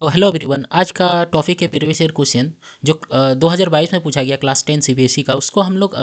तो hello everyone. आज का टॉपिक है प्रीवियस ईयर क्वेश्चन जो 2022 में पूछा गया क्लास 10 सीबीएसई का। उसको हम लोग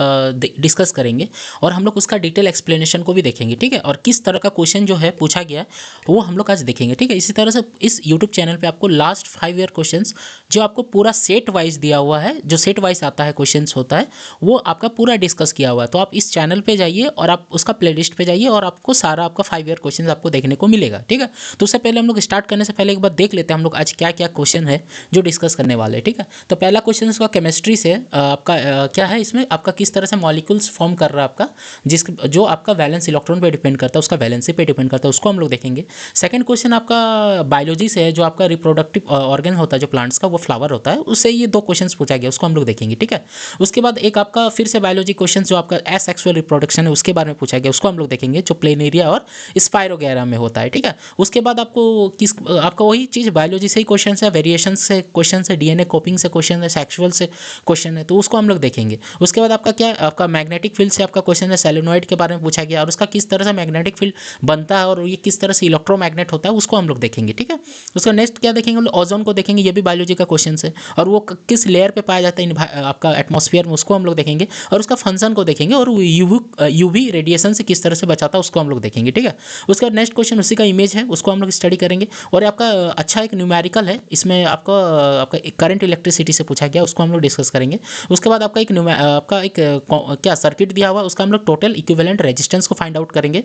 डिस्कस करेंगे और हम लोग उसका डिटेल एक्सप्लेनेशन को भी देखेंगे, ठीक है। और किस तरह का क्वेश्चन जो है पूछा गया वो हम लोग आज देखेंगे, ठीक है। इसी तरह से इस यूट्यूब चैनल पे आपको लास्ट 5 ईयर क्वेश्चन जो आपको पूरा सेट वाइज दिया हुआ है, जो सेट वाइज आता है क्वेश्चन होता है, वो आपका पूरा डिस्कस किया हुआ है। तो आप इस चैनल पर जाइए और आप उसका प्ले लिस्ट पर जाइए और आपको सारा आपका 5 ईयर क्वेश्चन आपको देखने को मिलेगा, ठीक है। तो उससे पहले हम लोग स्टार्ट करने से पहले एक बार देख लेते हैं हम लोग आज क्या क्या क्वेश्चन है जो डिस्कस करने वाले हैं, ठीक है। तो पहला क्वेश्चन इसका केमिस्ट्री से आपका क्या है, इसमें आपका किस तरह से मॉलिक्यूल्स फॉर्म कर रहा है आपका, जो आपका वैलेंस इलेक्ट्रॉन पे डिपेंड करता है, उसका वैलेंसी पे डिपेंड करता है, उसको हम लोग देखेंगे। सेकंड क्वेश्चन आपका बायोलॉजी से है, जो आपका रिप्रोडक्टिव ऑर्गन होता है जो प्लांट्स का, वो फ्लावर होता है, उससे ये दो क्वेश्चन पूछा गया, उसको हम लोग देखेंगे, ठीक है। उसके बाद एक आपका फिर से बायोलॉजी क्वेश्चन जो आपका एसेक्सुअल रिप्रोडक्शन है उसके बारे में पूछा गया, उसको हम लोग देखेंगे, जो प्लेनेरिया और स्पाइरोगैरा में होता है, ठीक है। उसके बाद आपका वही चीज़ बायोलॉजी से ही क्वेश्चन है, वेरिएशन से क्वेश्चन है, डीएनए कॉपिंग से क्वेश्चन है, सेक्सुअल से क्वेश्चन है, तो उसको हम लोग देखेंगे। उसके बाद आपका क्या, आपका मैग्नेटिक फील्ड से आपका क्वेश्चन है, सोलेनॉइड के बारे में पूछा गया और उसका किस तरह से मैग्नेटिक फील्ड बनता है और ये किस तरह से इलेक्ट्रोमैग्नेट होता है, उसको हम लोग देखेंगे, ठीक है। उसका नेक्स्ट क्या देखेंगे, हम लोग ओजोन को देखेंगे, ये भी बायोलॉजी का क्वेश्चन है और वो किस लेयर पे पाया जाता है आपका एटमॉस्फेयर में, उसको हम लोग देखेंगे। और उसका फंक्शन को देखेंगे और यूवी रेडिएशन से किस तरह से बचाता है उसको हम लोग देखेंगे, ठीक है। उसका नेक्स्ट क्वेश्चन उसी का इमेज है, उसको हम लोग स्टडी करेंगे। और आपका अच्छा एक न्यूमेरिकल है, इसमें आपका करंट इलेक्ट्रिसिटी से पूछा गया, उसको हम लोग डिस्कस करेंगे। उसके बाद आपका एक क्या सर्किट दिया हुआ, उसका हम लोग टोटल इक्विवेलेंट रेजिस्टेंस को फाइंड आउट करेंगे।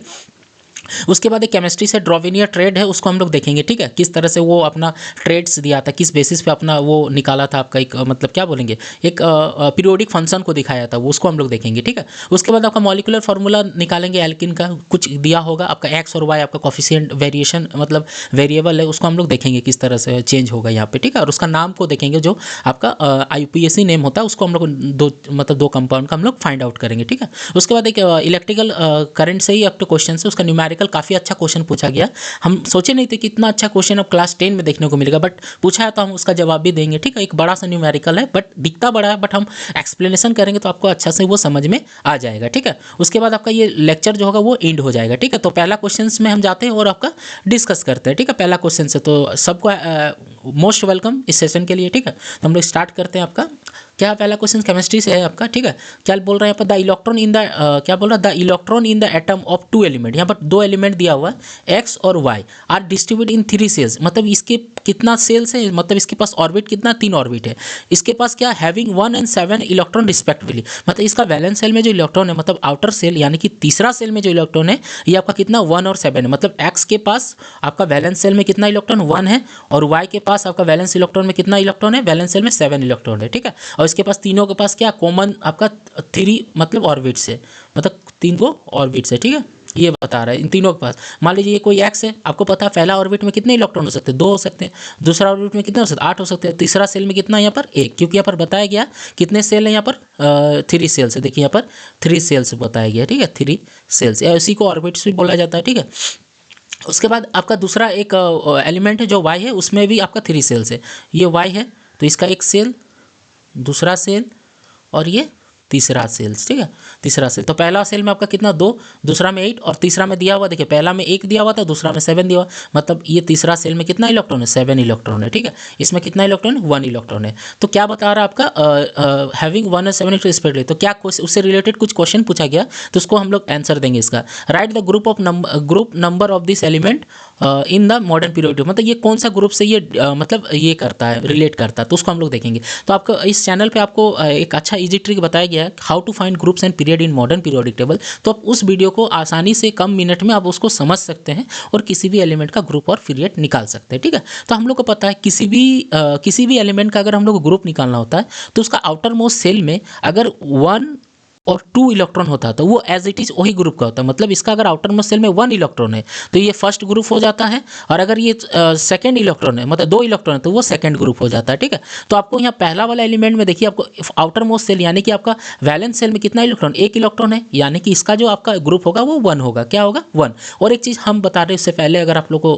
उसके बाद एक केमिस्ट्री से ड्रॉविनियर ट्रेड है, उसको हम लोग देखेंगे, ठीक है। किस तरह से वो अपना ट्रेड्स दिया था, किस बेसिस पे अपना वो निकाला था, आपका एक मतलब क्या बोलेंगे, एक पीरियोडिक फंक्शन को दिखाया था, वो उसको हम लोग देखेंगे, ठीक है। उसके बाद आपका मॉलिक्यूलर फार्मूला निकालेंगे, एल्किन का कुछ दिया होगा, आपका एक्स और वाई आपका कॉफिशिएंट वेरिएशन मतलब वेरिएबल है, उसको हम लोग देखेंगे किस तरह से चेंज होगा यहाँ पे, ठीक है। और उसका नाम को देखेंगे, जो आपका IUPAC नेम होता है, उसको हम लोग दो कंपाउंड का हम लोग फाइंड आउट करेंगे, ठीक है। उसके बाद एक इलेक्ट्रिकल करंट से ही आपका क्वेश्चन है, उसका न्यूमेरिकल काफ़ी अच्छा क्वेश्चन पूछा गया। हम सोचे नहीं थे कि इतना अच्छा क्वेश्चन अब क्लास 10 में देखने को मिलेगा, बट पूछा है तो हम उसका जवाब भी देंगे, ठीक है। एक बड़ा सा न्यूमेरिकल है, बट दिखता बड़ा है, बट हम एक्सप्लेनेशन करेंगे तो आपको अच्छा से वो समझ में आ जाएगा, ठीक है। उसके बाद आपका ये लेक्चर जो होगा वो एंड हो जाएगा, ठीक है। तो पहला क्वेश्चन में हम जाते हैं और आपका डिस्कस करते हैं, ठीक है। पहला क्वेश्चन से तो सबको मोस्ट वेलकम इस सेशन के लिए, ठीक है। तो हम लोग स्टार्ट करते हैं। आपका क्या पहला क्वेश्चन केमिस्ट्री से है आपका, ठीक है। क्या बोल रहे हैं यहाँ पर, द इलेक्ट्रॉन इन द क्या बोल रहा है, the electron in the atom of two element, यहाँ पर दो एलिमेंट दिया हुआ है एक्स और Y, are distribute in 3 cells, मतलब इसके कितना सेल्स है, मतलब इसके पास ऑर्बिट कितना, 3 ऑर्बिट है। इसके पास क्या, हैविंग 1 and 7 इलेक्ट्रॉन रिस्पेक्टिवली, मतलब इसका वैलेंस सेल में जो इलेक्ट्रॉन है, मतलब आउटर सेल यानी कि तीसरा सेल में जो इलेक्ट्रॉन है, ये आपका कितना 1 और 7 है। मतलब एक्स के पास आपका वैलेंस सेल में कितना इलेक्ट्रॉन 1 है और वाई के पास आपका वैलेंस इलेक्ट्रॉन में कितना इलेक्ट्रॉन है, वैलेंस सेल में 7 इलेक्ट्रॉन है, ठीक है। और इसके पास तीनों के पास क्या कॉमन आपका 3 मतलब ऑर्बिट्स है, मतलब 3 को ऑर्बिट्स है, ठीक है। ये बता रहा है इन तीनों के पास। मान लीजिए ये कोई एक्स है, आपको पता है पहला ऑर्बिट में कितने इलेक्ट्रॉन हो सकते हैं, 2 हो सकते हैं। दूसरा ऑर्बिट में कितने हो सकते हैं, 8 हो सकते हैं। तीसरा सेल में कितना, यहाँ पर 1, क्योंकि यहाँ पर बताया गया कितने सेल है, यहाँ पर 3 सेल्स है। देखिए यहाँ पर 3 सेल्स बताया गया, ठीक है, 3 सेल्स, इसी को ऑर्बिट्स भी बोला जाता है, ठीक है। उसके बाद आपका दूसरा एक एलिमेंट है जो वाई है, उसमें भी आपका 3 सेल्स है। ये वाई है तो इसका एक सेल, दूसरा सेल और ये तीसरा सेल्स, ठीक है, तीसरा सेल। तो पहला सेल में आपका कितना 2, दूसरा में 8 और तीसरा में दिया हुआ, देखिए पहला में 1 दिया हुआ था, दूसरा में 7 दिया हुआ, मतलब ये तीसरा सेल में कितना इलेक्ट्रॉन है, 7 इलेक्ट्रॉन है, ठीक है। इसमें कितना इलेक्ट्रॉन है, 1 इलेक्ट्रॉन है। तो क्या बता रहा है आपका, हैविंग 1 और 7 रिस्पेक्टिवली, तो क्या उससे रिलेटेड कुछ क्वेश्चन पूछा गया, तो उसको हम लोग आंसर देंगे इसका। Right the group number of this element in the modern periodic, मतलब ये कौन सा ग्रुप से ये मतलब ये करता है, रिलेट करता है, तो उसको हम लोग देखेंगे। तो आपको इस चैनल पे आपको एक अच्छा इजी ट्रिक बताया गया है, how to find groups and period in modern periodic table. तो आप उस वीडियो को आसानी से कम मिनट में आप उसको समझ सकते हैं और किसी भी एलिमेंट का ग्रुप और पीरियड निकाल सकते हैं, ठीक है। तो हम लोग को पता है किसी भी एलिमेंट का अगर हम लोग को ग्रुप निकालना होता है तो उसका आउटर मोस्ट सेल में अगर 1 और 2 इलेक्ट्रॉन होता है तो वो एज इट इज वही ग्रुप का होता है। मतलब इसका अगर आउटर मोस्ट सेल में 1 इलेक्ट्रॉन है तो ये फर्स्ट ग्रुप हो जाता है, और अगर ये सेकंड इलेक्ट्रॉन है, मतलब 2 इलेक्ट्रॉन है, तो वो सेकंड ग्रुप हो जाता है, ठीक है। तो आपको यहाँ पहला वाला एलिमेंट में देखिए, आपको आउटर मोस्ट सेल यानी कि आपका वैलेंस सेल में कितना इलेक्ट्रॉन, 1 इलेक्ट्रॉन है, यानी कि इसका जो आपका ग्रुप होगा वो 1 होगा। क्या होगा, 1। और एक चीज़ हम बता रहे हैं इससे पहले, अगर आप लोग को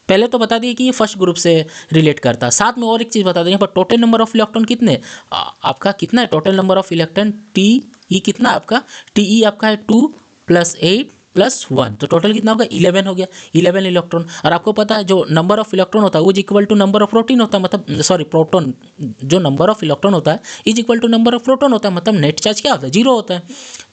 पहले तो बता दिए कि ये फर्स्ट ग्रुप से रिलेट करता है, साथ में और एक चीज़ बता दें, यहाँ पर टोटल नंबर ऑफ इलेक्ट्रॉन कितने आपका कितना है, total number of electron TE कितना आपका, TE आपका है 2 + 8 प्लस 1, तो टोटल कितना होगा 11 हो गया, 11 इलेक्ट्रॉन। और आपको पता है जो नंबर ऑफ इलेक्ट्रॉन होता है वो is equal to number of protein होता है, मतलब सॉरी प्रोटॉन, जो नंबर ऑफ इलेक्ट्रॉन होता है is equal to number of proton होता है, मतलब नेट चार्ज क्या होता है, 0 होता है।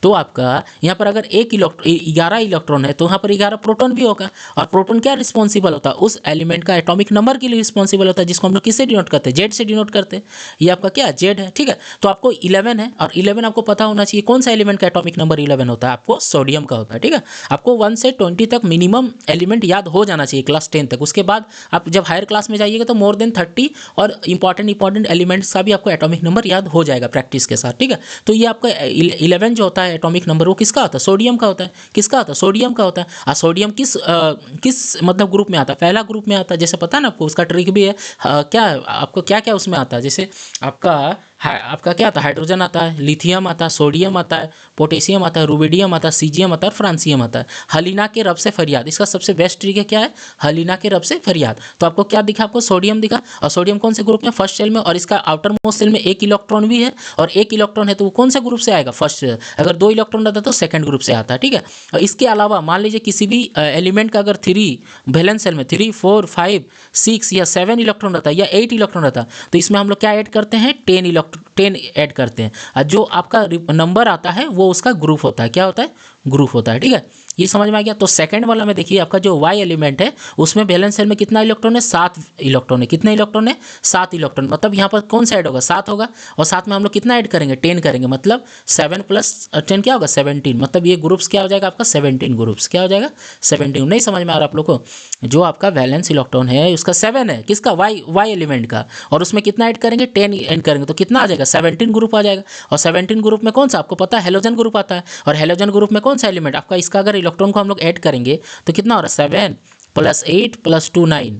तो आपका यहाँ पर अगर 11 इलेक्ट्रॉन है तो यहाँ पर 11 प्रोटॉन भी होगा। और प्रोटॉन क्या रिस्पॉन्सिबल होता है, उस एलिमेंट का एटॉमिक नंबर के लिए रिस्पॉन्सिबल होता है, जिसको हम लोग किससे डिनोट करते हैं, जेड से डिनोट करते हैं। ये आपका क्या जेड है, ठीक है। तो आपको 11 है और 11 आपको पता होना चाहिए कौन सा एलिमेंट का एटॉमिक नंबर 11 होता है, आपको सोडियम का होता है, ठीक है। आपको 1 से 20 तक मिनिमम एलिमेंट याद हो जाना चाहिए क्लास 10 तक। उसके बाद आप जब हायर क्लास में जाइएगा तो मोर देन 30 और इंपॉर्टेंट एलिमेंट्स का भी आपको एटॉमिक नंबर याद हो जाएगा प्रैक्टिस के साथ, ठीक है। तो ये आपका 11 जो होता है एटॉमिक नंबर वो किसका होता है, सोडियम का होता है। किसका होता है, सोडियम का होता है। और सोडियम किस मतलब ग्रुप में आता है, पहला ग्रुप में आता है। जैसे पता है ना आपको, उसका ट्रिक भी है। क्या आपको क्या क्या उसमें आता है, जैसे आपका क्या आता है, हाइड्रोजन आता है, लिथियम आता है, सोडियम आता है, पोटेशियम आता है, रुबिडियम आता है, सीजियम आता है और फ्रांसियम आता है। हलीना के रब से फरियाद, इसका सबसे बेस्ट ट्रिक है क्या है, हलीना के रब से फरियाद। तो आपको क्या दिखा, आपको सोडियम दिखा। और सोडियम कौन से ग्रुप में, फर्स्ट सेल में। और इसका आउटर मोस्ट सेल में एक इलेक्ट्रॉन भी है और एक इलेक्ट्रॉन है, तो वो कौन से ग्रुप से आएगा, फर्स्ट। अगर 2 इलेक्ट्रॉन रहता है तो सेकंड ग्रुप से आता है, ठीक है। और इसके अलावा मान लीजिए किसी भी एलिमेंट का अगर 3 वैलेंस सेल में 3, 4, 5, 6 या 7 इलेक्ट्रॉन रहता है या 8 इलेक्ट्रॉन रहता है, तो इसमें हम लोग क्या ऐड करते हैं, 10 ऐड करते हैं। और जो आपका नंबर आता है वो उसका ग्रुप होता है, क्या होता है, ग्रुप होता है, ठीक है। ये समझ में आ गया। तो सेकंड वाला में देखिए आपका जो वाई एलिमेंट है उसमें वैलेंस सेल में कितना इलेक्ट्रॉन है, 7 इलेक्ट्रॉन है। कितने इलेक्ट्रॉन है, 7 इलेक्ट्रॉन। मतलब यहाँ पर कौन सा ऐड होगा, 7 होगा। और साथ में हम लोग कितना ऐड करेंगे, 10 करेंगे। मतलब 7 + 10 क्या होगा, 17। मतलब ये ग्रुप्स क्या हो जाएगा आपका, 17 ग्रुप्स। क्या हो जाएगा, 17। नहीं समझ में आ रहा आप लोग को, जो आपका वैलेंस इलेक्ट्रॉन है उसका 7 है, किसका, वाई एलिमेंट का। और उसमें कितना ऐड करेंगे, 10 ऐड करेंगे, तो कितना आ जाएगा, 17 ग्रुप आ जाएगा। और 17 ग्रुप में कौन सा आपको पता है, हेलोजन ग्रुप आता है। और हेलोजन ग्रुप में कौन सा एलिमेंट आपका, इसका अगर इलेक्ट्रॉन को हम लोग ऐड करेंगे तो कितना हो रहा है, 7 + 8 + 2 9,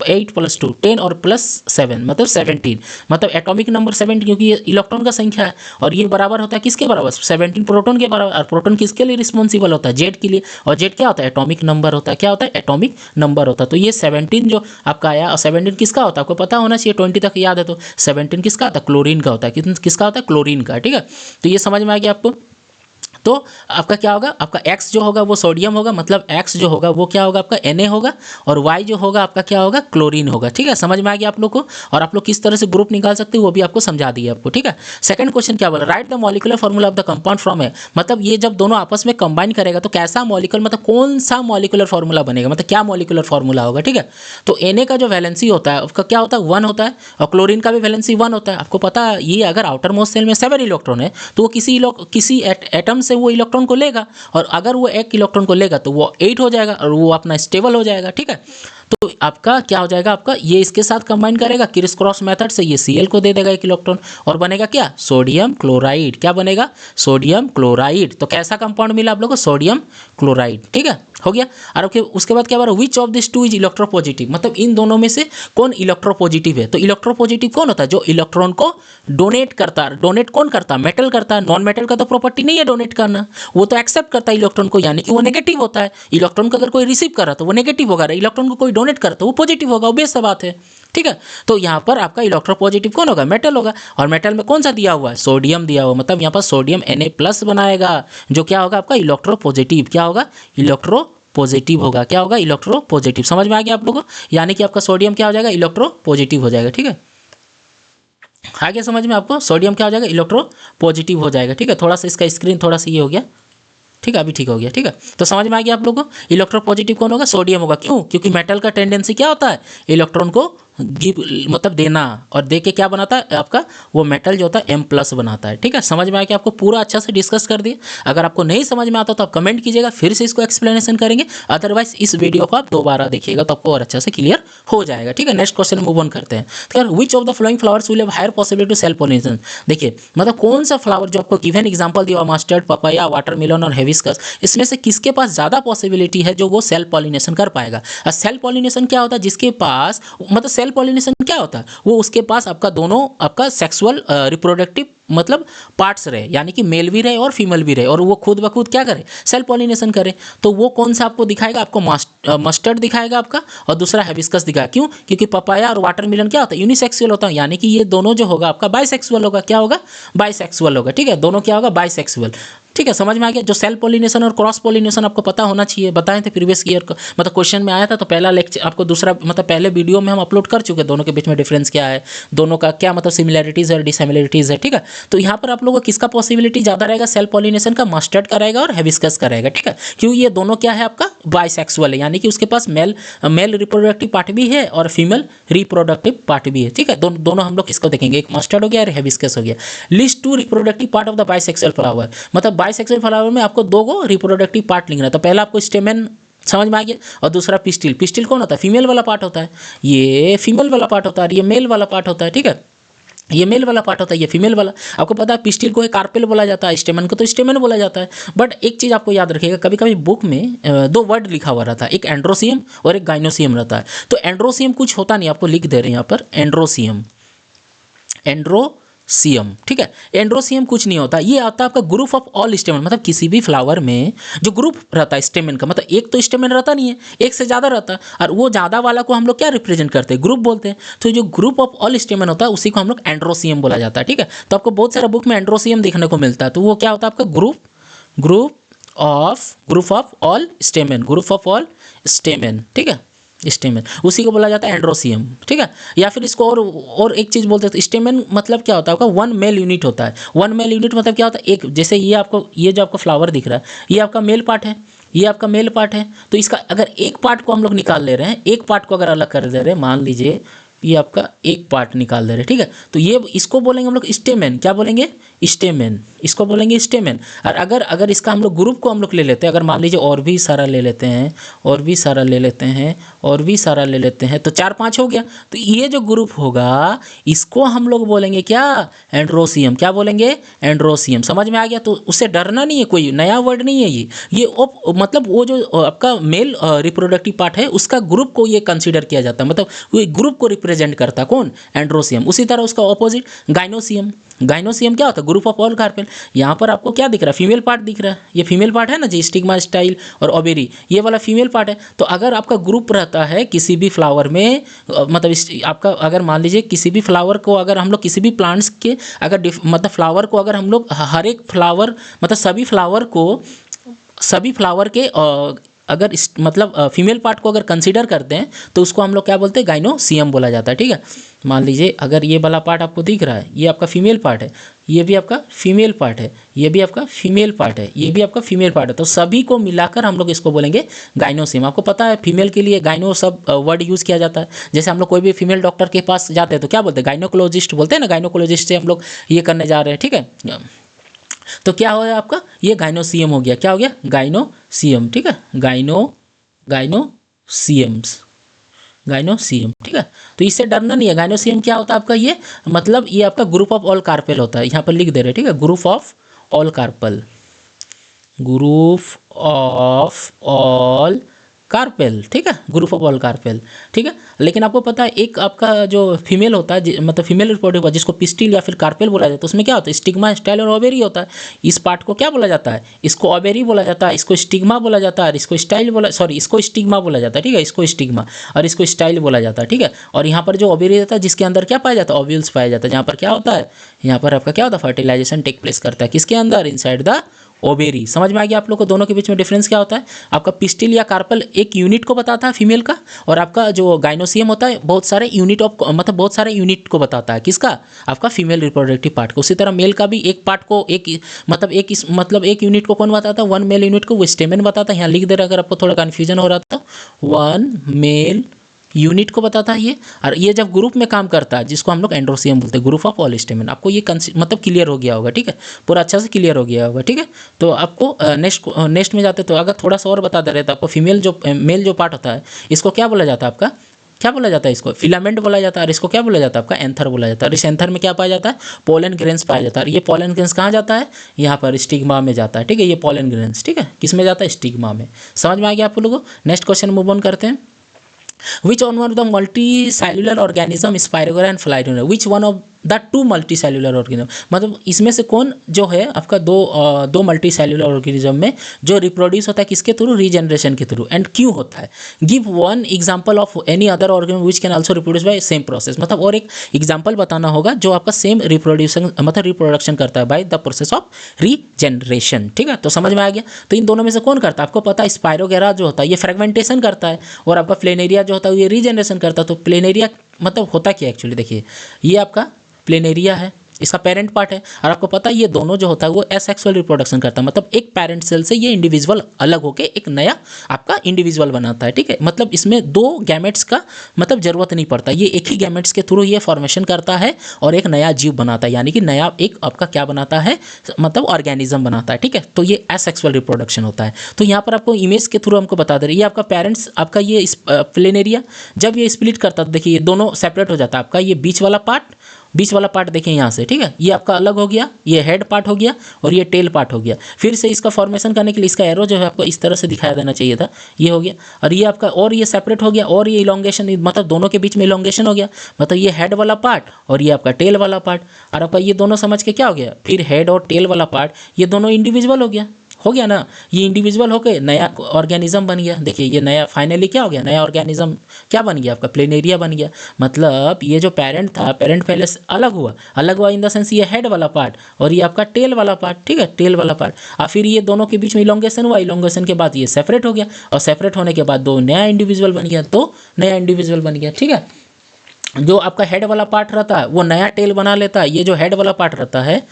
8 + 2 10 और +7 मतलब 17। मतलब एटॉमिक नंबर 17, क्योंकि ये इलेक्ट्रॉन का संख्या है। और ये बराबर होता है किसके बराबर, 17 प्रोटॉन के बराबर। और प्रोटॉन किसके लिए रिस्पॉन्सिबल होता है, जेड के लिए। और जेड क्या होता है, एटॉमिक नंबर होता है। क्या होता है, एटॉमिक नंबर होता है। तो ये 17 जो आपका आया, और 17 किसका होता है आपको पता होना चाहिए, 20 तक याद है तो 17 किसका होता है, क्लोरीन का होता है। किसका होता है, क्लोरीन का, ठीक है। तो ये समझ में आ गया आपको। तो आपका क्या होगा, आपका x जो होगा वो सोडियम होगा, मतलब x जो होगा वो क्या होगा आपका Na होगा। और y जो होगा आपका क्या होगा, क्लोरीन होगा, ठीक है। समझ में आ गया आप लोग को। और आप लोग किस तरह से ग्रुप निकाल सकते हो वो भी आपको समझा दिया आपको, ठीक है। सेकंड क्वेश्चन क्या बोला, right the molecular formula of the compound from है। मतलब ये जब दोनों आपस में कंबाइन करेगा तो कैसा मॉलिक्यूल, मतलब कौन सा मॉलिक्यूलर फॉर्मूला बनेगा, मतलब क्या मॉलिक्यूलर फॉर्मूला होगा, ठीक है। तो Na का जो वैलेंसी होता है उसका क्या होता है, 1 होता है। और क्लोरीन का भी वैलेंसी 1 होता है। आपको पता है ये अगर आउटर मोस्ट सेल में 7 इलेक्ट्रॉन है तो वो किसी एटम से वो इलेक्ट्रॉन को लेगा। और अगर वो 1 इलेक्ट्रॉन को लेगा तो वो 8 हो जाएगा और वो अपना स्टेबल हो जाएगा, ठीक है। तो आपका क्या हो जाएगा, आपका ये इसके साथ कंबाइन करेगा क्रिस क्रॉस मेथड से, ये Cl को दे देगा 1 इलेक्ट्रॉन और बनेगा क्या, सोडियम क्लोराइड। क्या बनेगा, सोडियम क्लोराइड। तो कैसा कंपाउंड मिला आप लोगों को, सोडियम क्लोराइड, ठीक है, हो गया। और उसके बाद क्या बोला, which of this two is electropositive. मतलब इन दोनों में से कौन इलेक्ट्रोपॉजिटिव है। तो इलेक्ट्रोपॉजिटिव कौन होता है, जो इलेक्ट्रॉन को डोनेट करता है। डोनेट कौन करता है, मेटल करता है। नॉन मेटल का तो प्रॉपर्टी नहीं है डोनेट करना, वो तो एक्सेप्ट करता है इलेक्ट्रॉन को, यानी कि वो नेगेटिव होता है। इलेक्ट्रॉन को अगर कोई रिसीव कर रहा है तो वो नेगेटिव होगा, इलेक्ट्रॉन को कोई डोनेट करता है वो पॉजिटिव होगा, ऑब्वियस सा बात है, ठीक है। तो यहाँ पर आपका इलेक्ट्रोपॉजिटिव कौन होगा, मेटल होगा। और मेटल में कौन सा दिया हुआ है, सोडियम दिया हुआ। मतलब यहाँ पर सोडियम Na+ बनाएगा, जो क्या होगा आपका इलेक्ट्रोपॉजिटिव। क्या होगा, इलेक्ट्रोपॉजिटिव होगा। क्या होगा, इलेक्ट्रोपॉजिटिव। समझ में आ गया आप लोगों को, यानी कि आपका सोडियम क्या हो जाएगा, इलेक्ट्रोपॉजिटिव हो जाएगा, ठीक है। आगे समझ में आपको, सोडियम क्या हो जाएगा, इलेक्ट्रोपॉजिटिव हो जाएगा, ठीक है। थोड़ा सा इसका स्क्रीन थोड़ा सा ये हो गया, ठीक है, अभी ठीक हो गया, ठीक है। तो समझ में आ गया आप लोगों को, इलेक्ट्रोपॉजिटिव कौन होगा, सोडियम होगा। क्यों, क्योंकि मेटल का टेंडेंसी क्या होता है, इलेक्ट्रॉन को गिव मतलब देना, और दे के क्या बनाता है आपका वो मेटल जो होता है M+ बनाता है, ठीक है। समझ में आया कि आपको पूरा अच्छा से डिस्कस कर दिए। अगर आपको नहीं समझ में आता तो आप कमेंट कीजिएगा, फिर से इसको एक्सप्लेनेशन करेंगे। अदरवाइज इस वीडियो को आप दोबारा देखिएगा तो आपको और अच्छा से क्लियर हो जाएगा, ठीक है। नेक्स्ट क्वेश्चन मूव ऑन करते हैं। तो which of the flowing flowers will have higher possibility to self pollination. देखिए मतलब कौन सा फ्लावर, जो आपको गिवन एग्जांपल दिया मस्टर्ड, पपाया, वाटरमेलन और हिबिस्कस, इसमें से किसके पास ज़्यादा पॉसिबिलिटी है जो वो सेल्फ पॉलिनेशन कर पाएगा। सेल्फ पॉलिनेशन क्या होता है, जिसके पास मतलब सेल्फ पॉलिनेशन क्या होता है, वो उसके पास आपका दोनों आपका सेक्सुअल रिप्रोडक्टिव मतलब पार्ट्स रहे, यानी कि मेल भी रहे और फीमेल भी रहे, और वो खुद ब खुद क्या करे, सेल्फ पॉलिनेशन करे। तो वो कौन सा आपको दिखाएगा, आपको मस्टर्ड दिखाएगा आपका, और दूसरा हिबिस्कस दिखाएगा। क्यों, क्योंकि पपाया और वाटरमेलन क्या होता है, यूनिसेक्सुअल होता है, यानी कि ये दोनों जो होगा आपका बाइसेक्सुअल होगा। क्या होगा, बाइसेक्सुअल होगा, ठीक है। दोनों क्या होगा, बाइसेक्सुअल। ठीक है, समझ में आ गया। जो सेल्फ पॉलिनेशन और क्रॉस पॉलिनेशन आपको पता होना चाहिए, बताए थे प्रीवियस ईयर को, मतलब क्वेश्चन में आया था। तो पहला लेक्चर आपको दूसरा मतलब पहले वीडियो में हम अपलोड कर चुके हैं, दोनों के बीच में डिफरेंस क्या है, दोनों का क्या मतलब सिमिलरिटीज़ और डिसमिलरिटीज़ है। ठीक है, तो यहाँ पर आप लोगों को किसका पॉसिबिलिटी ज़्यादा रहेगा, सेल्फ पॉलिनेशन का, मस्टर्ड का रहेगा और हिबिस्कस का रहेगा। ठीक है, क्यों, ये दोनों क्या है आपका बाइसेक्सुअल है, यानी कि उसके पास मेल रिप्रोडक्टिव पार्ट भी है और फीमेल रिप्रोडक्टिव पार्ट भी है। ठीक है, दोनों हम लोग किसको देखेंगे, एक मस्टर्ड हो गया और हिबिस्कस हो गया। List two reproductive part of the bisexual flower, मतलब बाइसेक्सुअल फ्लावर में आपको दो गो रिप्रोडक्टिव पार्ट लिखना है। तो पहला आपको स्टेमेन समझ में आ गया, और दूसरा पिस्टिल। पिस्टिल कौन होता है, फीमेल वाला पार्ट होता है, ये फीमेल वाला पार्ट होता है, ये मेल वाला पार्ट होता है। ठीक है, ये मेल वाला पार्ट होता है, ये फीमेल वाला। आपको पता है पिस्टिल को कार्पेल बोला जाता है, स्टेमन को तो स्टेमन बोला जाता है। बट एक चीज़ आपको याद रखिएगा, कभी कभी बुक में दो वर्ड लिखा हुआ रहता है, एक एंड्रोसियम और एक गाइनोसियम रहता है। तो एंड्रोसियम कुछ होता नहीं, आपको लिख दे रहे हैं यहाँ पर एंड्रोसियम, एंड्रोसियम। ठीक है, एंड्रोसियम कुछ नहीं होता, ये आता है आपका ग्रुप ऑफ ऑल स्टेमन, मतलब किसी भी फ्लावर में जो ग्रुप रहता है स्टेमन का, मतलब एक तो स्टेमन रहता नहीं है, एक से ज़्यादा रहता है, और वो ज़्यादा वाला को हम लोग क्या रिप्रेजेंट करते हैं, ग्रुप बोलते हैं। तो जो ग्रुप ऑफ ऑल स्टेमन होता है उसी को हम लोग एंड्रोसियम बोला जाता है। ठीक है, तो आपको बहुत सारा बुक में एंड्रोसियम देखने को मिलता है। तो वो क्या होता है आपका group of all स्टेमन, group of all स्टेमन। ठीक है, स्टेमन उसी को बोला जाता है एंड्रोसियम। ठीक है, या फिर इसको और एक चीज़ बोलते हैं, स्टेमन मतलब क्या होता है आपका, वन मेल यूनिट होता है। वन मेल यूनिट मतलब क्या होता है, एक जैसे ये जो आपको फ्लावर दिख रहा है, ये आपका मेल पार्ट है, ये आपका मेल पार्ट है। तो इसका अगर एक पार्ट को हम लोग निकाल ले रहे हैं, एक पार्ट को अगर अलग कर दे रहे हैं, मान लीजिए ये आपका एक पार्ट निकाल दे रहे हैं। ठीक है, तो ये इसको बोलेंगे हम लोग स्टेमेन, क्या बोलेंगे, स्टेमेन, इसको बोलेंगे स्टेमेन। और अगर इसका हम लोग ग्रुप को हम लोग ले लेते हैं, अगर मान लीजिए और भी सारा ले लेते हैं, और भी सारा ले लेते हैं, और भी सारा ले लेते हैं, तो 4-5 हो गया। तो ये जो ग्रुप होगा इसको हम लोग बोलेंगे क्या, एंड्रोसियम। क्या बोलेंगे, एंड्रोसियम। समझ में आ गया। तो उससे डरना नहीं है, कोई नया वर्ड नहीं है ये मतलब वो जो आपका मेल रिप्रोडक्टिव पार्ट है उसका ग्रुप को ये कंसीडर किया जाता है, मतलब वो ग्रुप को रिप्रेजेंट करता है, कौन, एंड्रोसियम। उसी तरह उसका ऑपोजिट गाइनोसियम। गाइनोसियम क्या होता है, ग्रुप ऑफ ऑल कार्पेल। यहाँ पर आपको क्या दिख रहा है, फीमेल पार्ट दिख रहा है, ये फीमेल पार्ट है ना जी, स्टिग्मा, स्टाइल और ओवेरी, ये वाला फीमेल पार्ट है। तो अगर आपका ग्रुप रहता है किसी भी फ्लावर में, मतलब आपका अगर मान लीजिए किसी भी फ्लावर को अगर हम लोग किसी भी प्लांट्स के अगर मतलब फ्लावर को अगर हम लोग हर एक फ्लावर मतलब सभी फ्लावर के अगर मतलब फीमेल पार्ट को अगर कंसीडर करते हैं तो उसको हम लोग क्या बोलते हैं, गाइनोसियम बोला जाता है। ठीक है, मान लीजिए अगर ये वाला पार्ट आपको दिख रहा है, ये आपका फीमेल पार्ट है, ये भी आपका फीमेल पार्ट है, ये भी आपका फीमेल पार्ट है, ये भी आपका फीमेल पार्ट है, तो सभी को मिलाकर हम लोग इसको बोलेंगे गाइनोसियम। आपको पता है फीमेल के लिए गाइनो सब वर्ड यूज़ किया जाता है। जैसे हम लोग कोई भी फीमेल डॉक्टर के पास जाते हैं तो क्या बोलते हैं, गाइनोकोलॉजिस्ट बोलते हैं ना, गाइनोकोलॉजिस्ट से हम लोग ये करने जा रहे हैं। ठीक है, तो क्या हो गया आपका, ये गाइनोसियम हो गया। क्या हो गया, गाइनोसियम। ठीक है, गाइनोसियम। ठीक है, तो इससे डरना नहीं है। गाइनोसियम क्या होता है आपका, ये मतलब ये आपका ग्रुप ऑफ ऑल कार्पेल होता है, यहाँ पर लिख दे रहे हैं। ठीक है, group of all carpel, group of all carpel. ठीक है, ग्रुप ऑफ ऑल कार्पेल। ठीक है, लेकिन आपको पता है एक आपका जो फीमेल होता है मतलब फीमेल रिप्रोडक्टिव होता है जिसको पिस्टिल या फिर कार्पेल बोला जाता है, तो उसमें क्या होता है, स्टिग्मा, स्टाइल और ओवेरी होता है। इस पार्ट को क्या बोला जाता है, इसको ओवेरी बोला जाता है, इसको स्टिग्मा बोला जाता है, इसको इसको स्टिग्मा बोला जाता है। ठीक है, इसको स्टिग्मा और इसको स्टाइल बोला जाता है। ठीक है, और यहाँ पर जो ओवेरी रहता है जिसके अंदर क्या पाया जाता है, ओव्यूल्स पाया जाता है। जहाँ पर क्या होता है, यहाँ पर आपका क्या होता है, फर्टिलाइजेशन टेक प्लेस करता है, किसके अंदर, इनसाइड द ओवेरी। समझ में आ गया आप लोग को दोनों के बीच में डिफरेंस क्या होता है। आपका पिस्टिल या कार्पल एक यूनिट को बताता है फीमेल का, और आपका जो गाइनोसियम होता है बहुत सारे यूनिट ऑफ मतलब बहुत सारे यूनिट को बताता है, किसका, आपका फीमेल रिप्रोडक्टिव पार्ट को। उसी तरह मेल का भी एक पार्ट को एक यूनिट को कौन बताता है, वन मेल यूनिट को वो स्टेमन बताता है। यहाँ लिख दे रहा, अगर आपको थोड़ा कन्फ्यूजन हो रहा था, वन मेल यूनिट को बताता है ये। और ये जब ग्रुप में काम करता है जिसको हम लोग एंड्रोसियम बोलते हैं, ग्रुप ऑफ ऑल स्टेमन। आपको ये मतलब क्लियर हो गया होगा। ठीक है, पूरा अच्छा से क्लियर हो गया होगा। ठीक है, तो आपको नेक्स्ट में जाते तो अगर थोड़ा सा और बता दे रहे तो आपको मेल जो पार्ट होता है इसको क्या बोला जाता है, आपका क्या बोला जाता है, इसको फिलामेंट बोला जाता है, और इसको क्या बोला जाता है, आपका एंथर बोला जाता है। और इस एंथर में क्या पाया जाता है, पोलन ग्रेन्स पाया जाता है। और ये पोलन ग्रेन्स कहाँ जाता है, यहाँ पर स्टिग्मा में जाता है। ठीक है, ये पोलन ग्रेन्स, ठीक है, किस में जाता है, स्टिग्मा में। समझ में आ गया आप लोगों को। नेक्स्ट क्वेश्चन मूव ऑन करते हैं। Which one of the multicellular organism Spirogyra and Phyllogyra? Which one of the two multi cellular organism, मतलब इसमें से कौन जो है आपका दो मल्टी सेल्यूलर ऑर्गेनिज्म में जो रिप्रोड्यूस होता है किसके थ्रू, रीजनरेशन के थ्रू, एंड क्यों होता है। Give one example of any other organism which can also reproduce by same process, मतलब और एक एग्जांपल बताना होगा जो आपका सेम रिप्रोडक्शन करता है by the process of regeneration. ठीक है, तो समझ में आ गया। तो इन दोनों में से कौन करता है, आपको पता है स्पायरोगेरा जो होता है ये फ्रेगमेंटेशन करता है और आपका प्लेनेरिया जो होता है ये रीजनरेशन करता है। तो प्लेनेरिया मतलब होता क्या एक्चुअली, देखिए ये आपका प्लेनेरिया है, इसका पेरेंट पार्ट है, और आपको पता है ये दोनों जो होता है वो एसेक्सुअल रिप्रोडक्शन करता है, मतलब एक पेरेंट सेल से ये इंडिविजुअल अलग होकर एक नया आपका इंडिविजुअल बनाता है। ठीक है, मतलब इसमें दो गैमेट्स का मतलब जरूरत नहीं पड़ता, ये एक ही गैमेट्स के थ्रू ये फॉर्मेशन करता है और एक नया जीव बनाता है, यानी कि नया एक आपका क्या बनाता है, मतलब ऑर्गेनिज्म बनाता है। ठीक है, तो ये एसेक्सुअल रिप्रोडक्शन होता है। तो यहाँ पर आपको इमेज के थ्रू हमको बता दे रही है, ये आपका पेरेंट्स आपका ये प्लेनेरिया जब ये स्प्लिट करता है, देखिए ये दोनों सेपरेट हो जाता है, आपका ये बीच वाला पार्ट देखें यहाँ से। ठीक है, ये आपका अलग हो गया, ये हेड पार्ट हो गया और ये टेल पार्ट हो गया। फिर से इसका फॉर्मेशन करने के लिए इसका एरो जो है आपको इस तरह से दिखाया देना चाहिए था, ये हो गया, और ये आपका और ये सेपरेट हो गया और ये इलोंगेशन, मतलब दोनों के बीच में इलोंगेशन हो गया, मतलब ये हेड वाला पार्ट और ये आपका टेल वाला पार्ट, और आपका ये दोनों समझ के क्या हो गया, फिर हेड और टेल वाला पार्ट ये दोनों इंडिविजुअल हो गया ना, ये इंडिविजुअल होके नया ऑर्गेनिज्म बन गया। देखिए ये नया फाइनली क्या हो गया, नया ऑर्गेनिज्म क्या बन गया, आपका प्लेनेरिया बन गया। मतलब ये जो पेरेंट था, पेरेंट पहले से अलग हुआ इन द सेंस ये हेड वाला पार्ट और ये आपका टेल वाला पार्ट। ठीक है, टेल वाला पार्ट, और फिर ये दोनों के बीच में इलोंगेशन हुआ, इलोंगेशन के बाद ये सेपरेट हो गया और सेपरेट होने के बाद दो नया इंडिविजुअल बन गया, तो नया इंडिविजुअल बन गया। ठीक है, जो आपका हेड वाला पार्ट रहता है वो नया टेल बना लेता है, ये जो हेड वाला पार्ट रहता है,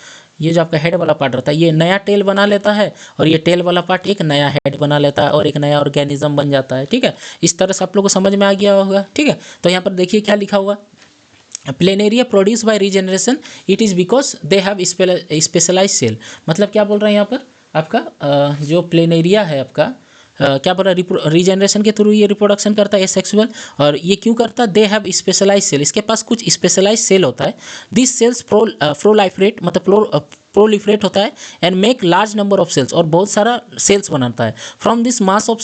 ये जो आपका हेड वाला पार्ट रहता है ये नया टेल बना लेता है और ये टेल वाला पार्ट एक नया हेड बना लेता है और एक नया ऑर्गेनिज्म बन जाता है। ठीक है, इस तरह से आप लोगों को समझ में आ गया होगा। ठीक है, तो यहाँ पर देखिए क्या लिखा हुआ, planaria produce by regeneration, it is because they have specialise cell. मतलब क्या बोल रहे हैं यहाँ पर, आपका जो प्लेनेरिया है आपका क्या बोल रहा है, रीजनरेशन के थ्रू ये रिप्रोडक्शन करता है एसेक्सुअल, और ये क्यों करता है, दे हैव स्पेशलाइज सेल, इसके पास कुछ स्पेशलाइज सेल होता है। दिस सेल्स प्रोलाइफरेट मतलब प्रोलिफरेट होता है and make large number of cells, और बहुत सारा सेल्स बनाता है। From this mass of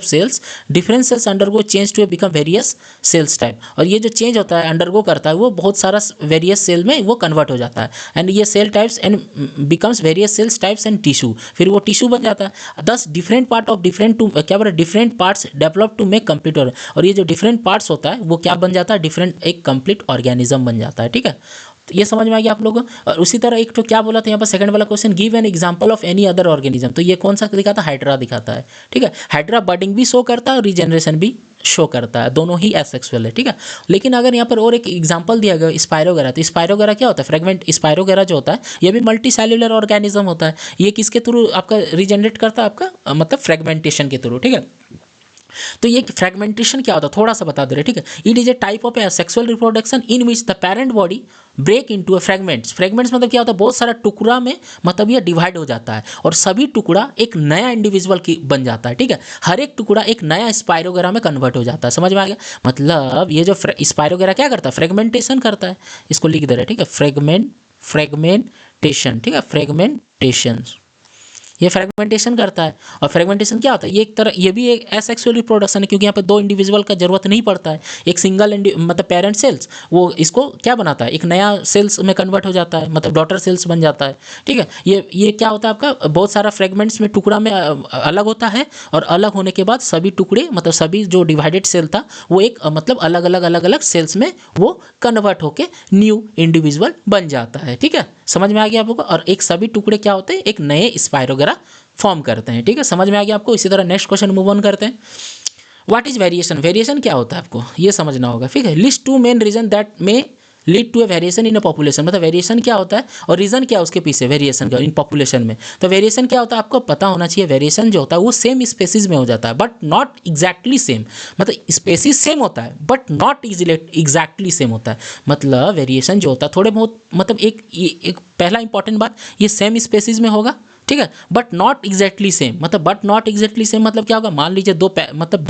cells different cells undergo change to become various cells type, और ये जो चेंज होता है अंडरगो करता है वो बहुत सारा वेरियस सेल में वो कन्वर्ट हो जाता है, एंड ये cell types and becomes various cells types and tissue, फिर वो टिश्यू बन जाता है। दस different part of different parts develop to make complete, और ये जो डिफरेंट पार्ट्स होता है वो क्या बन जाता है, डिफरेंट एक कंप्लीट ऑर्गेनिज्म बन जाता है। ठीक है, तो ये समझ में आ गया आप लोगों को। और उसी तरह एक तो क्या बोला था यहाँ पर सेकंड वाला question, give an example of any other organism, तो ये कौन सा दिखाता है, हाइड्रा दिखाता है। ठीक है, हाइड्रा बर्डिंग भी शो करता है और रीजनरेशन भी शो करता है, दोनों ही एसेक्सुअल है। ठीक है, लेकिन अगर यहाँ पर और एक एग्जांपल दिया गया स्पायरोगेरा, तो स्पायरोगेरा क्या होता है, फ्रेगमेंट स्पायरोगेरा जो होता है ये भी मल्टी सेल्युलर ऑर्गेनिज्म होता है। ये किसके थ्रू आपका रीजनरेट करता है, आपका मतलब फ्रेगमेंटेशन के थ्रू। ठीक है, तो ये फ्रेगमेंटेशन क्या होता है थोड़ा सा बता दे रहे। ठीक है, it is a type of sexual reproduction in which the parent body break into fragments मतलब क्या होता है, बहुत सारा टुकड़ा में मतलब ये डिवाइड हो जाता है और सभी टुकड़ा एक नया इंडिविजुअल की बन जाता है। ठीक है, हर एक टुकड़ा एक नया स्पायरोगेरा में कन्वर्ट हो जाता है। समझ में आ गया, मतलब ये जो स्पायरोगेरा क्या करता है, फ्रेगमेंटेशन करता है, इसको लिख दे रहे। ठीक है, फ्रेगमेंटेशन। ठीक है, फ्रेगमेंटेशन ये फ्रेगमेंटेशन करता है, और फ्रेगमेंटेशन क्या होता है, ये एक तरह ये भी एक एसेक्सुअल रिप्रोडक्शन है, क्योंकि यहाँ पे दो इंडिविजुअल का जरूरत नहीं पड़ता है, एक सिंगल मतलब पेरेंट सेल्स वो इसको क्या बनाता है, एक नया सेल्स में कन्वर्ट हो जाता है, मतलब डॉटर सेल्स बन जाता है। ठीक है, ये क्या होता है आपका बहुत सारा फ्रेगमेंट्स में टुकड़ा में अलग होता है, और अलग होने के बाद सभी टुकड़े मतलब सभी जो डिवाइडेड सेल था वो एक मतलब अलग अलग सेल्स में वो कन्वर्ट होके न्यू इंडिविजुअल बन जाता है। ठीक है, समझ में आ गया आपको, और एक सभी टुकड़े क्या होते हैं, एक नए स्पायरोगेरा फॉर्म करते हैं। ठीक है, समझ में आ गया आपको। इसी तरह नेक्स्ट क्वेश्चन मूव ऑन करते हैं। व्हाट इज वेरिएशन, वेरिएशन क्या होता है आपको ये समझना होगा। ठीक है, list two main reason that may lead to a variation in a population, मतलब वेरिएशन क्या होता है और रीजन क्या है उसके पीछे वेरिएशन का इन पॉपुलेशन में। तो वेरिएशन क्या होता है आपको पता होना चाहिए, वेरिएशन जो होता है वो सेम स्पेसीज में हो जाता है बट नॉट एग्जैक्टली सेम, मतलब स्पेसीज सेम होता है बट नॉट एग्जैक्टली सेम होता है। मतलब वेरिएशन जो होता है थोड़े बहुत मतलब एक पहला इंपॉर्टेंट बात, ये सेम स्पेसीज में होगा। ठीक है, बट नॉट एग्जैक्टली सेम, मतलब बट नॉट एग्जैक्टली सेम मतलब क्या होगा, मान लीजिए मतलब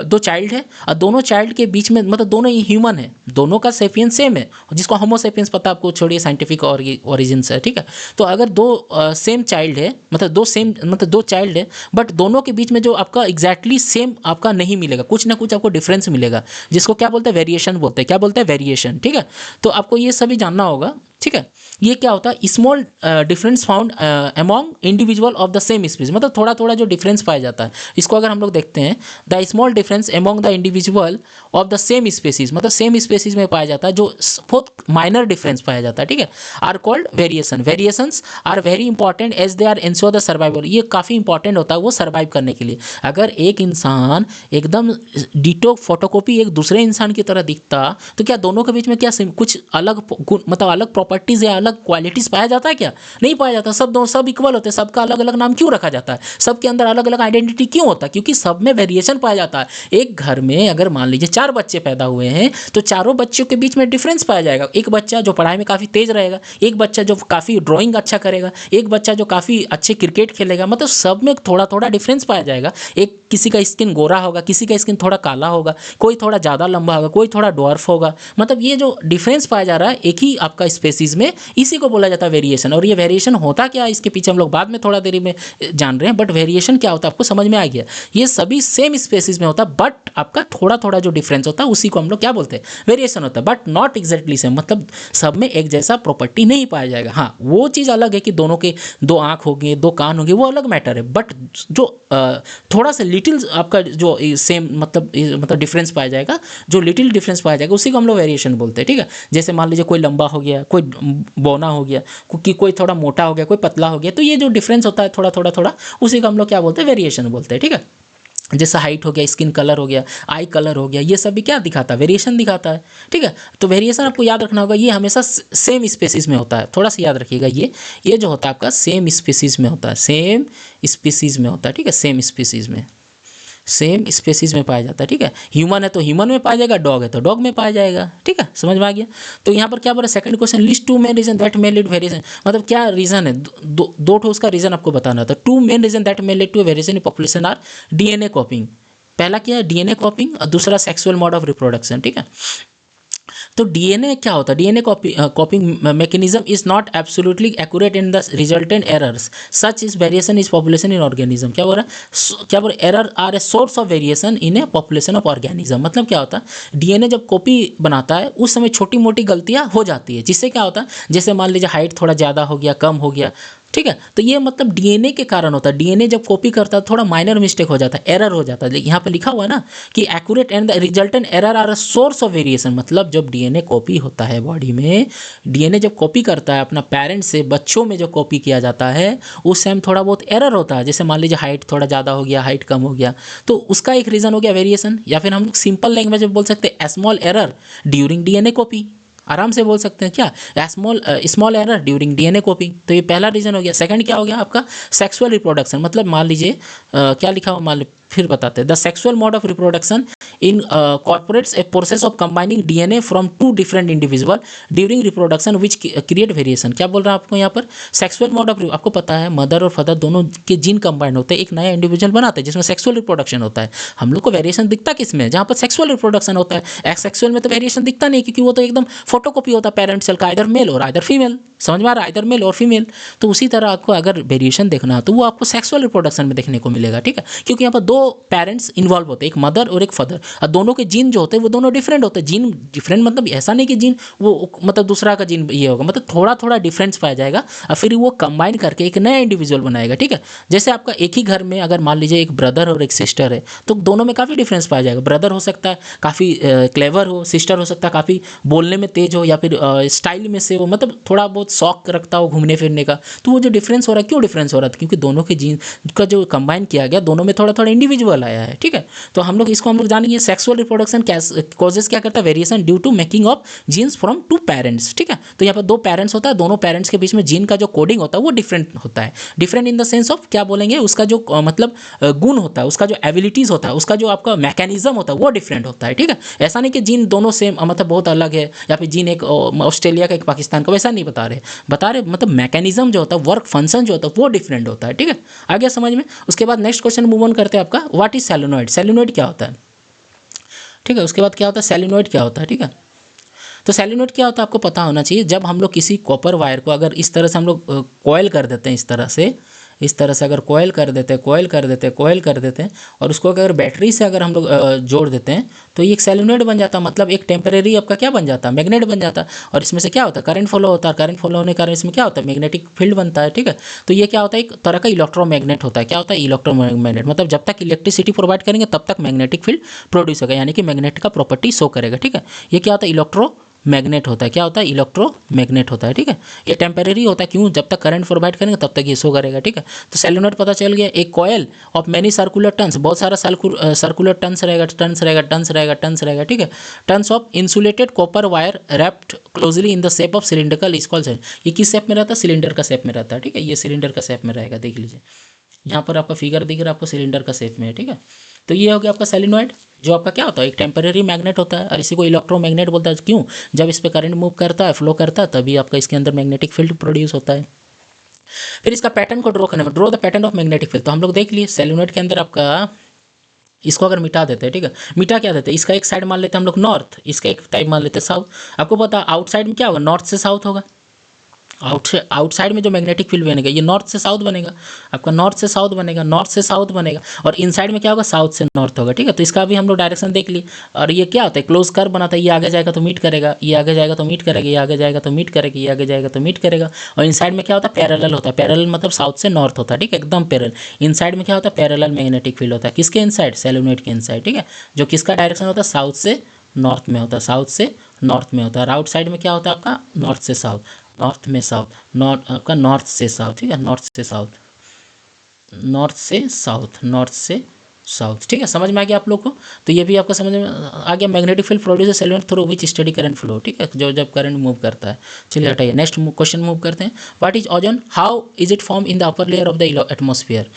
दो चाइल्ड है और दोनों चाइल्ड के बीच में मतलब दोनों ही ह्यूमन है, दोनों का सेपियंस सेम है, जिसको होमो सेपियंस पता आपको, छोड़िए साइंटिफिक और ओरिजिन है, ठीक है। तो अगर दो सेम चाइल्ड है, मतलब दो चाइल्ड है, बट दोनों के बीच में जो आपका एग्जैक्टली सेम आपका नहीं मिलेगा, कुछ ना कुछ आपको डिफरेंस मिलेगा, जिसको क्या बोलते हैं, वेरिएशन बोलते हैं। क्या बोलते हैं, वेरिएशन, ठीक है। तो आपको ये सभी जानना होगा, ठीक है। ये क्या होता है, small difference found among individual of the same species, मतलब थोड़ा थोड़ा जो डिफरेंस पाया जाता है, इसको अगर हम लोग देखते हैं, the small difference among the individual of the same species, मतलब सेम स्पीसीज में पाया जाता है, जो बहुत माइनर डिफरेंस पाया जाता है, ठीक है, are called variation. Variations are very important as they are ensure the survival, ये काफ़ी इंपॉर्टेंट होता है वो सर्वाइव करने के लिए। अगर एक इंसान एकदम डिटो फोटोकॉपी एक दूसरे इंसान की तरह दिखता, तो क्या दोनों के बीच में क्या कुछ अलग मतलब अलग प्रॉपर्टीज या अलग क्वालिटीज पाया जाता है? क्या नहीं पाया जाता। सब इक्वल होते हैं, सबका अलग अलग नाम क्यों रखा जाता है, सबके अंदर अलग अलग आइडेंटिटी क्यों होता है? क्योंकि सब में वेरिएशन पाया जाता है। एक घर में अगर मान लीजिए 4 बच्चे पैदा हुए हैं, तो चारों बच्चों के बीच में डिफरेंस पाया जाएगा। एक बच्चा जो पढ़ाई में काफ़ी तेज रहेगा, एक बच्चा जो काफ़ी ड्राइंग अच्छा करेगा, एक बच्चा जो काफ़ी अच्छे क्रिकेट खेलेगा, मतलब सब में थोड़ा थोड़ा डिफरेंस पाया जाएगा। एक किसी का स्किन गोरा होगा, किसी का स्किन थोड़ा काला होगा, कोई थोड़ा ज़्यादा लंबा होगा, कोई थोड़ा डॉर्फ होगा, मतलब ये जो डिफरेंस पाया जा रहा है एक ही आपका स्पेसीज में, इसी को बोला जाता है वेरिएशन। और ये वेरिएशन होता क्या है, इसके पीछे हम लोग बाद में थोड़ा देरी में जान रहे हैं, बट वेरिएशन क्या होता है आपको समझ में आ गया। ये सभी सेम स्पेसीज में होता है, बट आपका थोड़ा थोड़ा जो डिफरेंस होता है उसी को हम लोग क्या बोलते हैं, वेरिएशन होता है। बट नॉट एग्जैक्टली सेम, मतलब सब में एक जैसा प्रॉपर्टी नहीं पाया जाएगा। हाँ, वो चीज़ अलग है कि दोनों के 2 आँख होंगे, 2 कान होंगे, वो अलग मैटर है। बट जो थोड़ा सा लिटिल आपका जो सेम मतलब डिफरेंस पाया जाएगा, जो लिटिल डिफरेंस पाया जाएगा, उसी को हम लोग वेरिएशन बोलते हैं, ठीक है। जैसे मान लीजिए कोई लंबा हो गया, कोई बौना हो गया, कोई थोड़ा मोटा हो गया, कोई पतला हो गया, तो ये जो डिफरेंस होता है थोड़ा थोड़ा थोड़ा, उसी को हम लोग क्या बोलते हैं, वेरिएशन बोलते हैं, ठीक है। जैसे हाइट हो गया, स्किन कलर हो गया, आई कलर हो गया, ये सब भी क्या दिखाता है, वेरिएशन दिखाता है, ठीक है। तो वेरिएशन आपको याद रखना होगा, ये हमेशा सेम स्पेसीज में होता है, थोड़ा सा याद रखिएगा। ये जो होता है आपका सेम स्पेसीज में होता है, सेम स्पेसीज में होता है, ठीक है, सेम स्पेसीज में, सेम स्पेसीज में पाया जाता है, ठीक है। ह्यूमन है तो ह्यूमन में पाया जाएगा, डॉग है तो डॉग में पाया जाएगा, ठीक है, समझ में आ गया। तो यहाँ पर क्या बोला, second question, list 2 main reason that may lead variation, मतलब क्या रीजन है, दो ठो उसका रीजन आपको बताना था। 2 main reason that may lead to variation in population are DNA copying, पहला क्या है, डीएनए कॉपिंग, और दूसरा सेक्सुअल मोड ऑफ रिप्रोडक्शन, ठीक है। तो डीएनए क्या होता है, DNA copying mechanism is not absolutely accurate in the resultant errors such is variation is population in organism. क्या बोल रहा है, क्या बोल रहा है, error are a source of variation in a population of organism. मतलब क्या होता है, डीएनए जब कॉपी बनाता है उस समय छोटी मोटी गलतियां हो जाती है, जिससे क्या होता है, जैसे मान लीजिए हाइट थोड़ा ज़्यादा हो गया, कम हो गया, ठीक है। तो ये मतलब डीएनए के कारण होता है। डीएनए जब कॉपी करता है थोड़ा माइनर मिस्टेक हो जाता है, एरर हो जाता है। यहाँ पे लिखा हुआ है ना कि accurate and the resultant error are a source of variation, मतलब जब डीएनए कॉपी होता है बॉडी में, डीएनए जब कॉपी करता है अपना पेरेंट्स से बच्चों में जो कॉपी किया जाता है, उस टाइम थोड़ा बहुत एरर होता है। जैसे मान लीजिए हाइट थोड़ा ज़्यादा हो गया, हाइट कम हो गया, तो उसका एक रीज़न हो गया वेरिएशन। या फिर हम लोग सिंपल लैंग्वेज में बोल सकते हैं small error during DNA copy, आराम से बोल सकते हैं क्या, स्मॉल एरर ड्यूरिंग डीएनए कॉपिंग। तो ये पहला रीजन हो गया। सेकंड क्या हो गया आपका, सेक्सुअल रिप्रोडक्शन, मतलब मान लीजिए क्या लिखा हुआ, मान फिर बताते हैं, the sexual mode of reproduction in corporates a process of combining DNA from 2 different individual during reproduction which create variation. क्या बोल रहा है आपको यहाँ पर, सेक्सुअल मोड ऑफ, आपको पता है मदर और फादर दोनों के जीन कंबाइन होते हैं, एक नया इंडिविजुअल बनाते हैं जिसमें सेक्सुअल रिप्रोडक्शन होता है। हम लोग को वेरिएशन दिखता किसमें, जहाँ पर सेक्सुअल रिप्रोडक्शन होता है। एक्सेक्सुअल में तो वेरिएशन दिखता नहीं, क्योंकि वो तो एकदम फोटोकॉपी होता है पेरेंट सेल का, आइदर मेल और आइदर फीमेल, समझ में आ रहा है, आइदर मेल और फीमेल। तो उसी तरह आपको अगर वेरिएशन देखना है तो वो आपको सेक्सुअल रिप्रोडक्शन में देखने को मिलेगा, ठीक है, क्योंकि यहाँ पर 2 पेरेंट्स इन्वॉल्व होते हैं, एक मदर और एक फादर, और दोनों के जीन जो होते हैं वो दोनों डिफरेंट होते हैं। जीन डिफरेंट मतलब ऐसा नहीं कि जीन वो मतलब दूसरा का जीन ये होगा, मतलब थोड़ा थोड़ा डिफरेंस पाया जाएगा और फिर वो कंबाइन करके एक नया इंडिविजुअल बनाएगा, ठीक है। जैसे आपका एक ही घर में अगर मान लीजिए एक ब्रदर और एक सिस्टर है, तो दोनों में काफ़ी डिफरेंस पाया जाएगा। ब्रदर हो सकता है काफ़ी क्लेवर हो, सिस्टर हो सकता है काफ़ी बोलने में तेज हो, या फिर स्टाइल में से हो, मतलब थोड़ा बहुत शौक रखता हो घूमने फिरने का। तो वो जो डिफरेंस हो रहा है, क्यों डिफरेंस हो रहा था, क्योंकि दोनों के जीन का जो कंबाइन किया गया, दोनों में थोड़ा थोड़ा इंडिविजुअल आया है, ठीक है। तो हम लोग इसको जानेंगे सेक्सुअल रिप्रोडक्शन कॉजेस क्या करता है, variation due to making of genes from two parents, ठीक है। तो यहाँ पर 2 पेरेंट्स होता है, दोनों पेरेंट्स के बीच में जीन का जो कोडिंग होता है वो डिफरेंट होता है। Different in the sense of क्या बोलेंगे, उसका जो मतलब गुण होता है, उसका जो एबिलिटीज होता है, उसका जो आपका मैकेनिज्म होता है वो डिफरेंट होता है, ठीक है। ऐसा नहीं कि जीन दोनों सेम मतलब बहुत अलग है, या फिर जीन एक ऑस्ट्रेलिया का एक पाकिस्तान का, वैसा नहीं बता रहे मतलब मैकेनिज्म जो होता है, वर्क फंक्शन जो होता है वो डिफरेंट होता है, ठीक है। आ गया समझ में। उसके बाद नेक्स्ट क्वेश्चन मूव ऑन करते हैं आपका, व्हाट इज सोलेनॉइड। सोलेनॉइड क्या होता है, ठीक है। उसके बाद क्या होता है, सोलेनॉइड क्या होता है, ठीक है। तो सोलेनॉइड क्या होता है आपको पता होना चाहिए। जब हम लोग किसी कॉपर वायर को अगर इस तरह से हम लोग कॉइल कर देते हैं, इस तरह से अगर कॉइल कर देते हैं और उसको अगर बैटरी से अगर हम लोग जोड़ देते हैं तो ये एक सोलेनॉइड बन जाता है। मतलब एक टेम्परेरी आपका क्या बन जाता है, मैग्नेट बन जाता है। और इसमें से क्या होता है, करंट फ्लो होता है। करंट फ्लो होने के कारण इसमें क्या होता है, मैग्नेटिक फील्ड बनता है, ठीक है। तो ये क्या होता है, एक तरह का इलेक्ट्रोमैग्नेट होता है। क्या होता है, इलेक्ट्रोमैग्नेट। मतलब जब तक इलेक्ट्रिसिटी प्रोवाइड करेंगे तब तक मैग्नेटिक फील्ड प्रोड्यूस होगा, यानी कि मैग्नेट का प्रॉपर्टी शो करेगा, ठीक है। ये क्या होता है, इलेक्ट्रो मैग्नेट होता है। क्या होता है, इलेक्ट्रोमैग्नेट होता है, ठीक है। ये टेम्परेरी होता है, क्यों, जब तक करंट प्रोवाइड करेंगे तब तक ये शो करेगा, ठीक है। तो सोलेनॉइड पता चल गया। एक coil of many circular turns, बहुत सारा सर्कुलर टर्न्स रहेगा, ठीक है। Turns of insulated copper wire wrapped closely in the shape of cylindrical is called. ये किस शेप में रहता है, सिलेंडर का शेप में रहता है, ठीक है। ये सिलेंडर का शेप में रहेगा, देख लीजिए यहाँ पर आपका फिगर दिख रहा है आपको, सिलेंडर का शेप में है, ठीक है। तो ये हो गया आपका सोलेनॉइड, जो आपका क्या होता है, एक टेम्परेरी मैग्नेट होता है और इसी को इलेक्ट्रोमैग्नेट बोलता है। क्यों, जब इस पर करंट मूव करता है, फ्लो करता है, तभी आपका इसके अंदर मैग्नेटिक फील्ड प्रोड्यूस होता है। फिर इसका पैटर्न को ड्रॉ करना, draw the pattern of magnetic field. तो हम लोग देख लिए सोलेनॉइड के अंदर आपका इसको अगर मिटा देते हैं, ठीक है। मिटा क्या देते हैं, इसका एक साइड मान लेते हैं हम लोग नॉर्थ, इसका एक टाइप मान लेते हैं साउथ। आपको पता है आउटसाइड में क्या होगा, नॉर्थ से साउथ होगा। आउटसाइड में जो मैग्नेटिक फील्ड बनेगा ये नॉर्थ से साउथ बनेगा, आपका नॉर्थ से साउथ बनेगा। और इनसाइड में क्या होगा, साउथ से नॉर्थ होगा, ठीक है। तो इसका भी हम लोग डायरेक्शन देख लिए। और ये क्या होता है, क्लोज कर्व बनाता है। ये आगे जाएगा तो मीट करेगा, ये आगे जाएगा तो मीट करेगा, ये आगे जाएगा तो मीट करेगा, ये आगे जाएगा तो मीट करेगा। और इनसाइड में क्या होता है, पैरेलल होता है। पैरेलल मतलब साउथ से नॉर्थ होता है, ठीक है, एकदम पैरेलल। इनसाइड में क्या होता है, पैरेलल मैग्नेटिक फील्ड होता है। किसके इनसाइड, सोलेनॉइड के इनसाइड, ठीक है। जो किसका डायरेक्शन होता है, साउथ से नॉर्थ में होता है, और आउटसाइड में क्या होता है आपका, नॉर्थ से साउथ, ठीक है। नॉर्थ से साउथ, ठीक है। समझ में आ गया आप लोग को। तो ये भी आपको समझ में आ गया। Magnetic field produce solenoid through which study current flow, ठीक है, जो जब करंट मूव करता है। चलिए हटाइए, नेक्स्ट क्वेश्चन मूव करते हैं। What is ozone, how is it form in the upper layer of the atmosphere.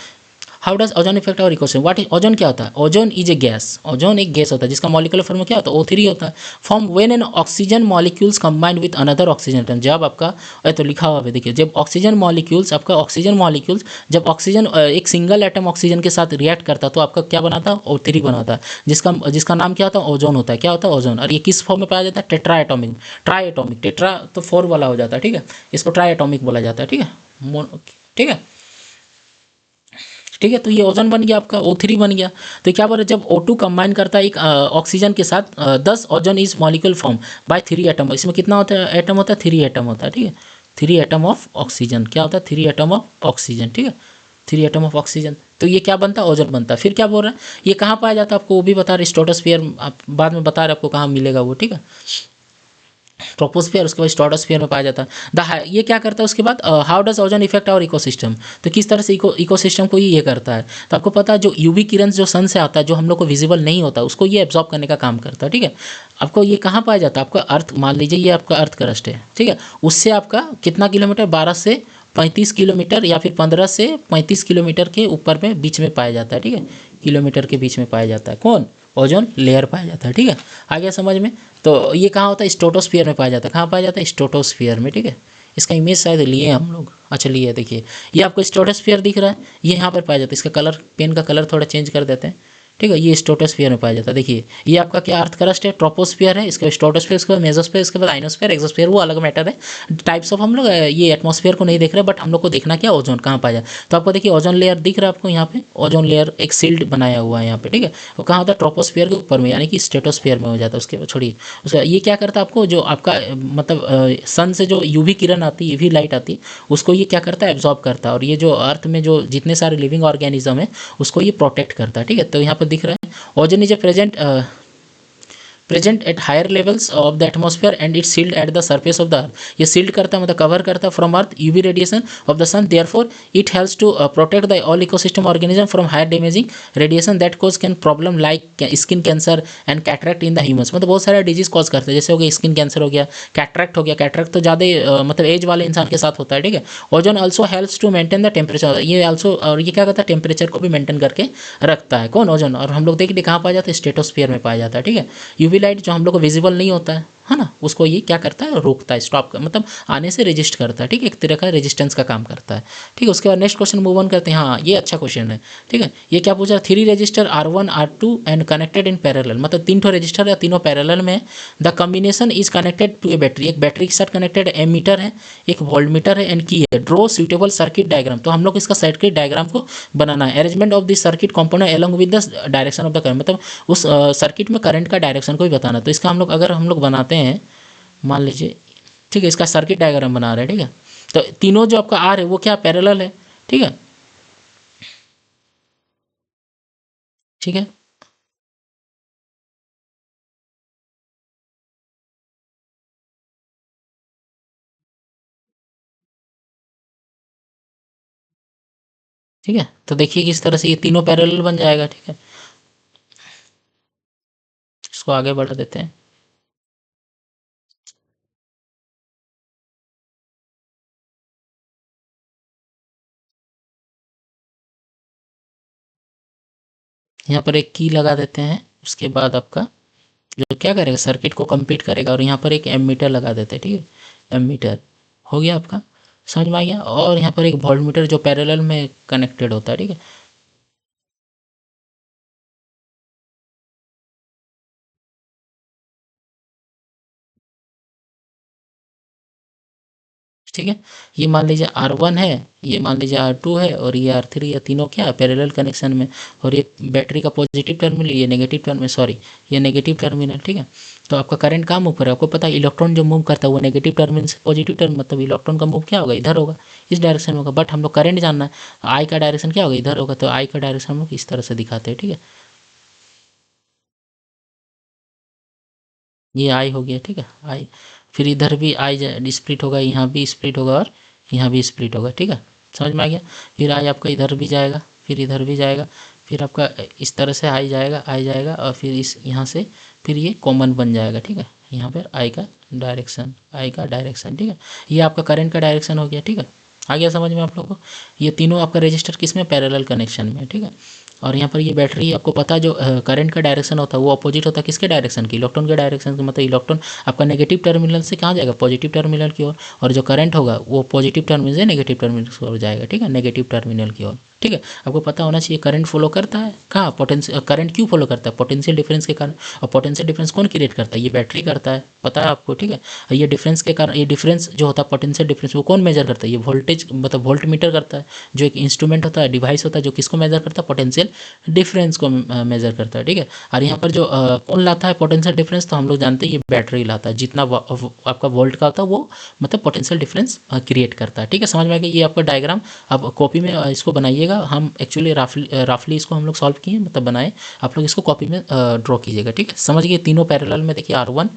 How does ozone effect our ecosystem. What is ozone, क्या होता है, ozone is a gas. Ozone एक gas होता है जिसका molecular form क्या होता है, O3 होता है। Form when an oxygen molecules combined with another oxygen atom. जब आपका तो लिखा हुआ है, देखिए, जब ऑक्सीजन मॉलिक्यूल्स जब ऑक्सीजन एक सिंगल एटम ऑक्सीजन के साथ रिएक्ट करता है तो आपका क्या बनाता है, O3 बनाता है, जिसका नाम क्या होता है, ओजोन होता है। क्या होता है, ओजोन। और ये किस फॉर्म में पाया जाता है, ट्राई एटॉमिक। टेट्रा तो 4 वाला हो जाता है, ठीक है। इसको ट्राई एटॉमिक बोला जाता है, ठीक है, ठीक है। ठीक है, तो ये ओजोन बन गया आपका, O3 बन गया। तो क्या बोल रहे, जब O2 कंबाइन करता है एक ऑक्सीजन के साथ, 10 ozone is molecule form by 3 atom. इसमें कितना होता है, एटम होता है, 3 एटम होता है, ठीक है। 3 एटम ऑफ ऑक्सीजन, क्या होता है, 3 एटम ऑफ ऑक्सीजन, ठीक है, 3 एटम ऑफ ऑक्सीजन। तो ये क्या बनता है, ओजोन बनता है। फिर क्या बोल रहा है, ये कहाँ पाया जाता है आपको, वो भी बता रहे, स्ट्रेटोस्फीयर, आप बाद में बता रहे आपको कहाँ मिलेगा वो, ठीक है। ट्रोपोस्फीयर, उसके बाद स्ट्रेटोस्फीयर में पाया जाता है। ये क्या करता है उसके बाद, how does ozone effect our ecosystem. तो किस तरह से इकोसिस्टम को ये करता है। तो आपको पता है जो यूवी किरण जो सन से आता है, जो हम लोग को विजिबल नहीं होता, उसको ये एब्जॉर्ब करने का काम करता है, ठीक है। आपको ये कहाँ पाया जाता है, आपका अर्थ, मान लीजिए ये आपका अर्थ क्रस्ट है, ठीक है। उससे आपका कितना किलोमीटर, 12 से 35 किलोमीटर या फिर 15 से 35 किलोमीटर के ऊपर में बीच में पाया जाता है, ठीक है। किलोमीटर के बीच में पाया जाता है, कौन, ओजोन लेयर पाया जाता है, ठीक है। आ गया समझ में। तो ये कहाँ होता है, स्ट्रेटोस्फीयर में पाया जाता है। कहाँ पाया जाता है, स्ट्रेटोस्फीयर में, ठीक है। इसका इमेज शायद लिए हम लोग, अच्छा लिए, देखिए ये आपको स्ट्रेटोस्फीयर दिख रहा है, ये यहाँ पर पाया जाता है। इसका कलर, पेन का कलर थोड़ा चेंज कर देते हैं, ठीक है। ये स्ट्रेटोस्फीयर में पाया जाता है। देखिए ये आपका क्या अर्थ क्रस्ट है, ट्रोपोस्फीयर है, इसके बाद स्ट्रेटोस्फीयर, इसके बाद मेसोस्फीयर, इसके बाद आइनोस्फीयर, एक्सोस्फीयर, वो अलग मैटर है। टाइप्स ऑफ हम लोग ये एटमॉस्फेयर को नहीं देख रहे, बट हम लोग को देखना क्या, ओजोन कहाँ पाया जाए। तो आपको देखिए ओजोन लेयर दिख रहा है आपको यहाँ पे, ओजोन लेयर एक सील्ड बनाया हुआ है यहाँ पे, ठीक है। वो कहाँ होता है, ट्रोपोस्फीयर के ऊपर में, यानी कि स्ट्रेटोस्फीयर में हो जाता है। उसके छोड़िए उसका, ये क्या करता है आपको, जो आपका मतलब सन से जो यूवी किरण आती है, यूवी लाइट आती है, उसको ये क्या करता है, एब्जॉर्ब करता है। और ये जो अर्थ में जो जितने सारे लिविंग ऑर्गेनिज्म है उसको ये प्रोटेक्ट करता है, ठीक है। तो यहाँ पर दिख रहा है ozone is a present at higher levels of the atmosphere and it sealed at the surface of the earth. ये सील्ड करता है मतलब कवर करता है from earth UV radiation of the sun, therefore it helps to protect the all ecosystem organism from higher damaging radiation that cause can problem like skin cancer and cataract in the humans. मतलब बहुत सारा disease cause करते हैं, जैसे हो गया skin cancer हो गया, कैटरेक्ट हो गया। कैटरेक्ट तो ज़्यादा मतलब एज वाले इंसान के साथ होता है, ठीक है। Ozone also helps to maintain the temperature, ये ऑल्सो, और ये क्या करता है टेम्परेचर को भी मेंटेन करके रखता है, कौन, ओजोन। और हम लोग देखिए कहाँ पाया जाता है, स्ट्रेटोस्फीयर में पाया जाता है, ठीक है। यूवी लाइट जो हम लोग को विजिबल नहीं होता है ना, उसको ये क्या करता है, रोकता है, स्टॉप कर, मतलब आने से रेजिस्ट करता है, ठीक है, एक तरह का रेजिस्टेंस का काम करता है, ठीक है। उसके बाद नेक्स्ट क्वेश्चन मूव ऑन करते हैं। हाँ, ये अच्छा क्वेश्चन है, ठीक है। ये क्या पूछा, 3 register R1 R2 and connected in parallel, मतलब 3 ठो रजिस्टर या तीनों पैरेलल में। The combination is connected to a battery, एक बैटरी के साथ कनेक्टेड एमीटर है, एक वोल्टमीटर है एंड की है। ड्रॉ सुटेबल सर्किट डायग्राम, तो हम लोग इसका सर्किट डायग्राम को बनाना है। Arrangement of this circuit component along with the direction of the current, मतलब उस सर्किट में करंट का डायरेक्शन को भी बताना। तो इसका हम लोग अगर हम लोग बनाते हैं, मान लीजिए, ठीक है, इसका सर्किट डायग्राम बना रहे हैं, ठीक है। तो तीनों जो आपका आर है वो क्या पैरेलल है, ठीक है, ठीक है, ठीक है। तो देखिए किस तरह से ये तीनों पैरेलल बन जाएगा, ठीक है। इसको आगे बढ़ा देते हैं। यहाँ पर एक की लगा देते हैं, उसके बाद आपका जो क्या करेगा, सर्किट को कंप्लीट करेगा। और यहाँ पर एक एमीटर लगा देते हैं, ठीक है, एमीटर हो गया आपका, समझ में आ गया। और यहाँ पर एक वोल्टमीटर जो पैरेलल में कनेक्टेड होता है, ठीक है। ठीक है, ये मान लीजिए R1 है, ये मान लीजिए R2 है, और ये R3, या तीनों क्या पैरेलल कनेक्शन में। और ये बैटरी का पॉजिटिव टर्मिनल, ये नेगेटिव टर्मिनल, सॉरी ये नेगेटिव टर्मिनल, ठीक है। तो आपका करंट कहाँ मूव कर रहा है, आपको पता है इलेक्ट्रॉन जो मूव करता है वो नेगेटिव टर्मिनल से पॉजिटिव टर्मिनल, मतलब इलेक्ट्रॉन का मूव क्या होगा, इधर होगा, इस डायरेक्शन में होगा। बट हम लोग करंट जानना है, आई का डायरेक्शन क्या होगा, इधर होगा। तो आई का डायरेक्शन हम लोग इस तरह से दिखाते हैं, ठीक है। ये आई हो गया, ठीक है, आई। फिर इधर भी आई स्प्लिट होगा, यहाँ भी स्प्लिट होगा, और यहाँ भी स्प्लिट होगा, ठीक है, समझ में आ गया। फिर आई आपका इधर भी जाएगा, फिर इधर भी जाएगा, फिर आपका इस तरह से आई जाएगा, और फिर इस यहाँ से फिर ये कॉमन बन जाएगा, ठीक है। यहाँ पर आई का डायरेक्शन, ठीक है। ये आपका करंट का डायरेक्शन हो गया, ठीक है। आ गया समझ में आप लोगों को। ये तीनों आपका रजिस्टर किस में, पैरेलल कनेक्शन में, ठीक है। और यहाँ पर ये बैटरी आपको पता है जो करंट का डायरेक्शन होता है वो अपोजिट होता है किसके डायरेक्शन की, इलेक्ट्रॉन के डायरेक्शन की। मतलब इलेक्ट्रॉन आपका नेगेटिव टर्मिनल से कहाँ जाएगा, पॉजिटिव टर्मिनल की ओर। और जो करंट होगा वो पॉजिटिव टर्मिनल से नेगेटिव टर्मिनल की ओर जाएगा, ठीक है, नेगेटिव टर्मिनल की ओर, ठीक है। आपको पता होना चाहिए करंट फॉलो करता है कहाँ, पोटेंशियल, करंट क्यों फॉलो करता है, पोटेंशियल डिफरेंस के कारण। और पोटेंशियल डिफरेंस कौन क्रिएट करता है, ये बैटरी करता है, पता है आपको, ठीक है। और ये डिफरेंस के कारण, ये डिफरेंस जो होता है पोटेंशियल डिफरेंस, वो कौन मेजर करता है, ये वोल्टेज मतलब वोल्ट मीटर करता है, जो एक इंस्ट्रूमेंट होता है, डिवाइस होता है, जो किसको मेजर करता है, पोटेंशियल डिफरेंस को मेजर करता है, ठीक है। और यहाँ पर जो कौन लाता है पोटेंशियल डिफरेंस, तो हम लोग जानते हैं ये बैटरी लाता है। जितना आपका वोल्ट का होता है वो मतलब पोटेंशियल डिफरेंस क्रिएट करता है, ठीक है, समझ में आ गया। ये आपका डायग्राम आप कॉपी में इसको बनाइएगा। हम एक्चुअली राफली इसको हम लोग सॉल्व किए, मतलब बनाए, आप लोग इसको कॉपी में ड्रॉ कीजिएगा, ठीक है। समझ गए, तीनों पैरेलल में देखिए R1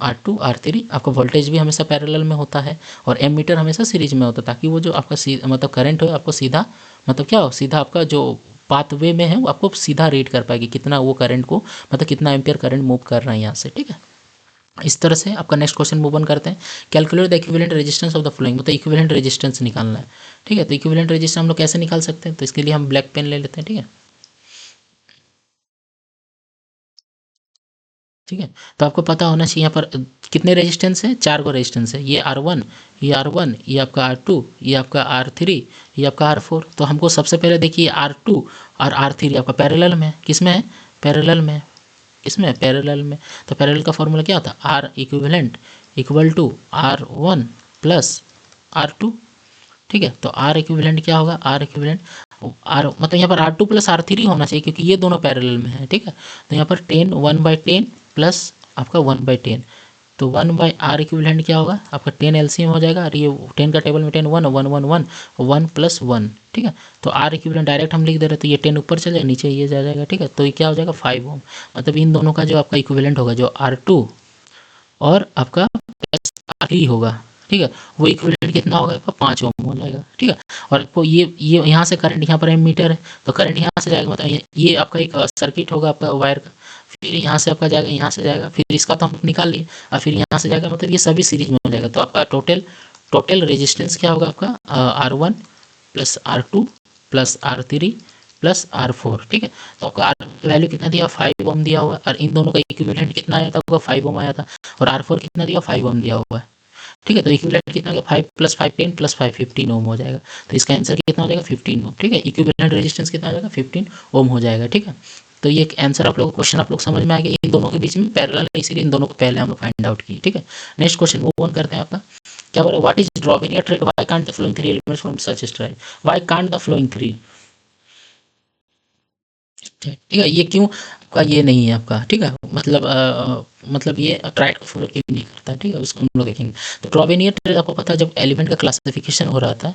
R2 R3, आपका वोल्टेज भी हमेशा पैरेलल में होता है, और एमीटर हमेशा सीरीज में होता है, ताकि वो जो आपका मतलब करंट हो आपको सीधा, मतलब क्या हो, सीधा आपका जो पाथवे में है वो आपको सीधा रीड कर पाएगी, कितना वो करंट को, मतलब कितना एम्पियर करंट मूव कर रहा है यहाँ से, ठीक है। इस तरह से आपका नेक्स्ट क्वेश्चन मूव ऑन करते हैं। Calculate the equivalent resistance of the flowing, मतलब इक्विवेलेंट रेजिस्टेंस निकालना है, ठीक है। तो इक्विवेलेंट रेजिस्टेंस हम लोग कैसे निकाल सकते हैं, तो इसके लिए हम ब्लैक पेन ले लेते हैं, ठीक है, ठीक है। तो आपको पता होना चाहिए यहाँ पर कितने रेजिस्टेंस हैं, 4 को रेजिस्टेंस है। ये R1, ये आपका R2, ये आपका R3, ये आपका R4। तो हमको सबसे पहले देखिए R2 और R3 आपका पैरेलल में, किस में है, पैरेलल में, इसमें पैरेलल में। तो पैरेलल का फॉर्मूला क्या होता है, R equivalent equal to R1 plus R2, ठीक है। तो R इक्विवेलेंट क्या होगा, R इक्विवेलेंट आर मतलब यहाँ पर R2 प्लस R3 होना चाहिए, क्योंकि ये दोनों पैरेलल में है, ठीक है। तो यहाँ पर 10 1/10 प्लस आपका 1/10, तो 1/r इक्विवेलेंट क्या होगा आपका 10 एलसीएम हो जाएगा, और ये 10 का टेबल में 10 1 1 1 1 1 + 1, ठीक है। तो r इक्विवेलेंट डायरेक्ट हम लिख दे रहे हैं, तो ये 10 ऊपर चले जाएगा, नीचे ये जा जाएगा, ठीक है। तो ये क्या हो जाएगा 5 ओम, मतलब इन दोनों का जो आपका इक्विवेलेंट होगा जो R2 और आपका R3 होगा, ठीक है, वो इक्विवेलेंट कितना होगा आपका 5 ओम हो जाएगा, ठीक है। और आपको ये यहाँ से करंट यहाँ पर एमीटर है, तो करंट यहाँ से जाएगा, मतलब ये आपका एक सर्किट होगा आपका वायर का, फिर यहाँ से आपका जाएगा, यहाँ से जाएगा, फिर इसका तो हम निकाल लिए, और फिर यहाँ से जाएगा, मतलब ये सभी सीरीज में हो जाएगा। तो आपका टोटल रेजिस्टेंस क्या होगा आपका R1 + R2 + R3 + R4, ठीक है। तो आपका R वैल्यू कितना दिया 5 ओम दिया हुआ है, और इन दोनों का इक्विवेलेंट कितना आया था आपका 5 ओम आया था, और R4 कितना दिया 5 ओम दिया हुआ है, ठीक है। तो इक्विवेलेंट कितना होगा 5 + 5 10 + 5 15 ओम हो जाएगा। तो इसका आंसर कितना हो जाएगा 15 ओम, ठीक है। इक्विवेलेंट रेजिस्टेंस कितना हो जाएगा 15 ओम हो जाएगा, ठीक है। तो ये आंसर आप लोग क्वेश्चन आप लोग समझ में आ गया, इन दोनों के बीच में पैरेलल है, इसीलिए इन दोनों को पहले हम लोग फाइंड आउट किए, ठीक है। नेक्स्ट क्वेश्चन मूव ऑन करते हैं। आपका क्या बोला, व्हाट इज ड्रॉविनियर trade, why can't the flowing 3 elements from such stride, why can't the flowing 3, ठीक है। ये क्यों आपका ये नहीं है आपका, ठीक है, मतलब ये ट्राइड को फॉलो क्यों नहीं करता, ठीक है, उसको हम लोग देखेंगे। तो ड्रॉविनियर ट्रेड आपको पता है जब एलिमेंट का क्लासिफिकेशन हो रहा था,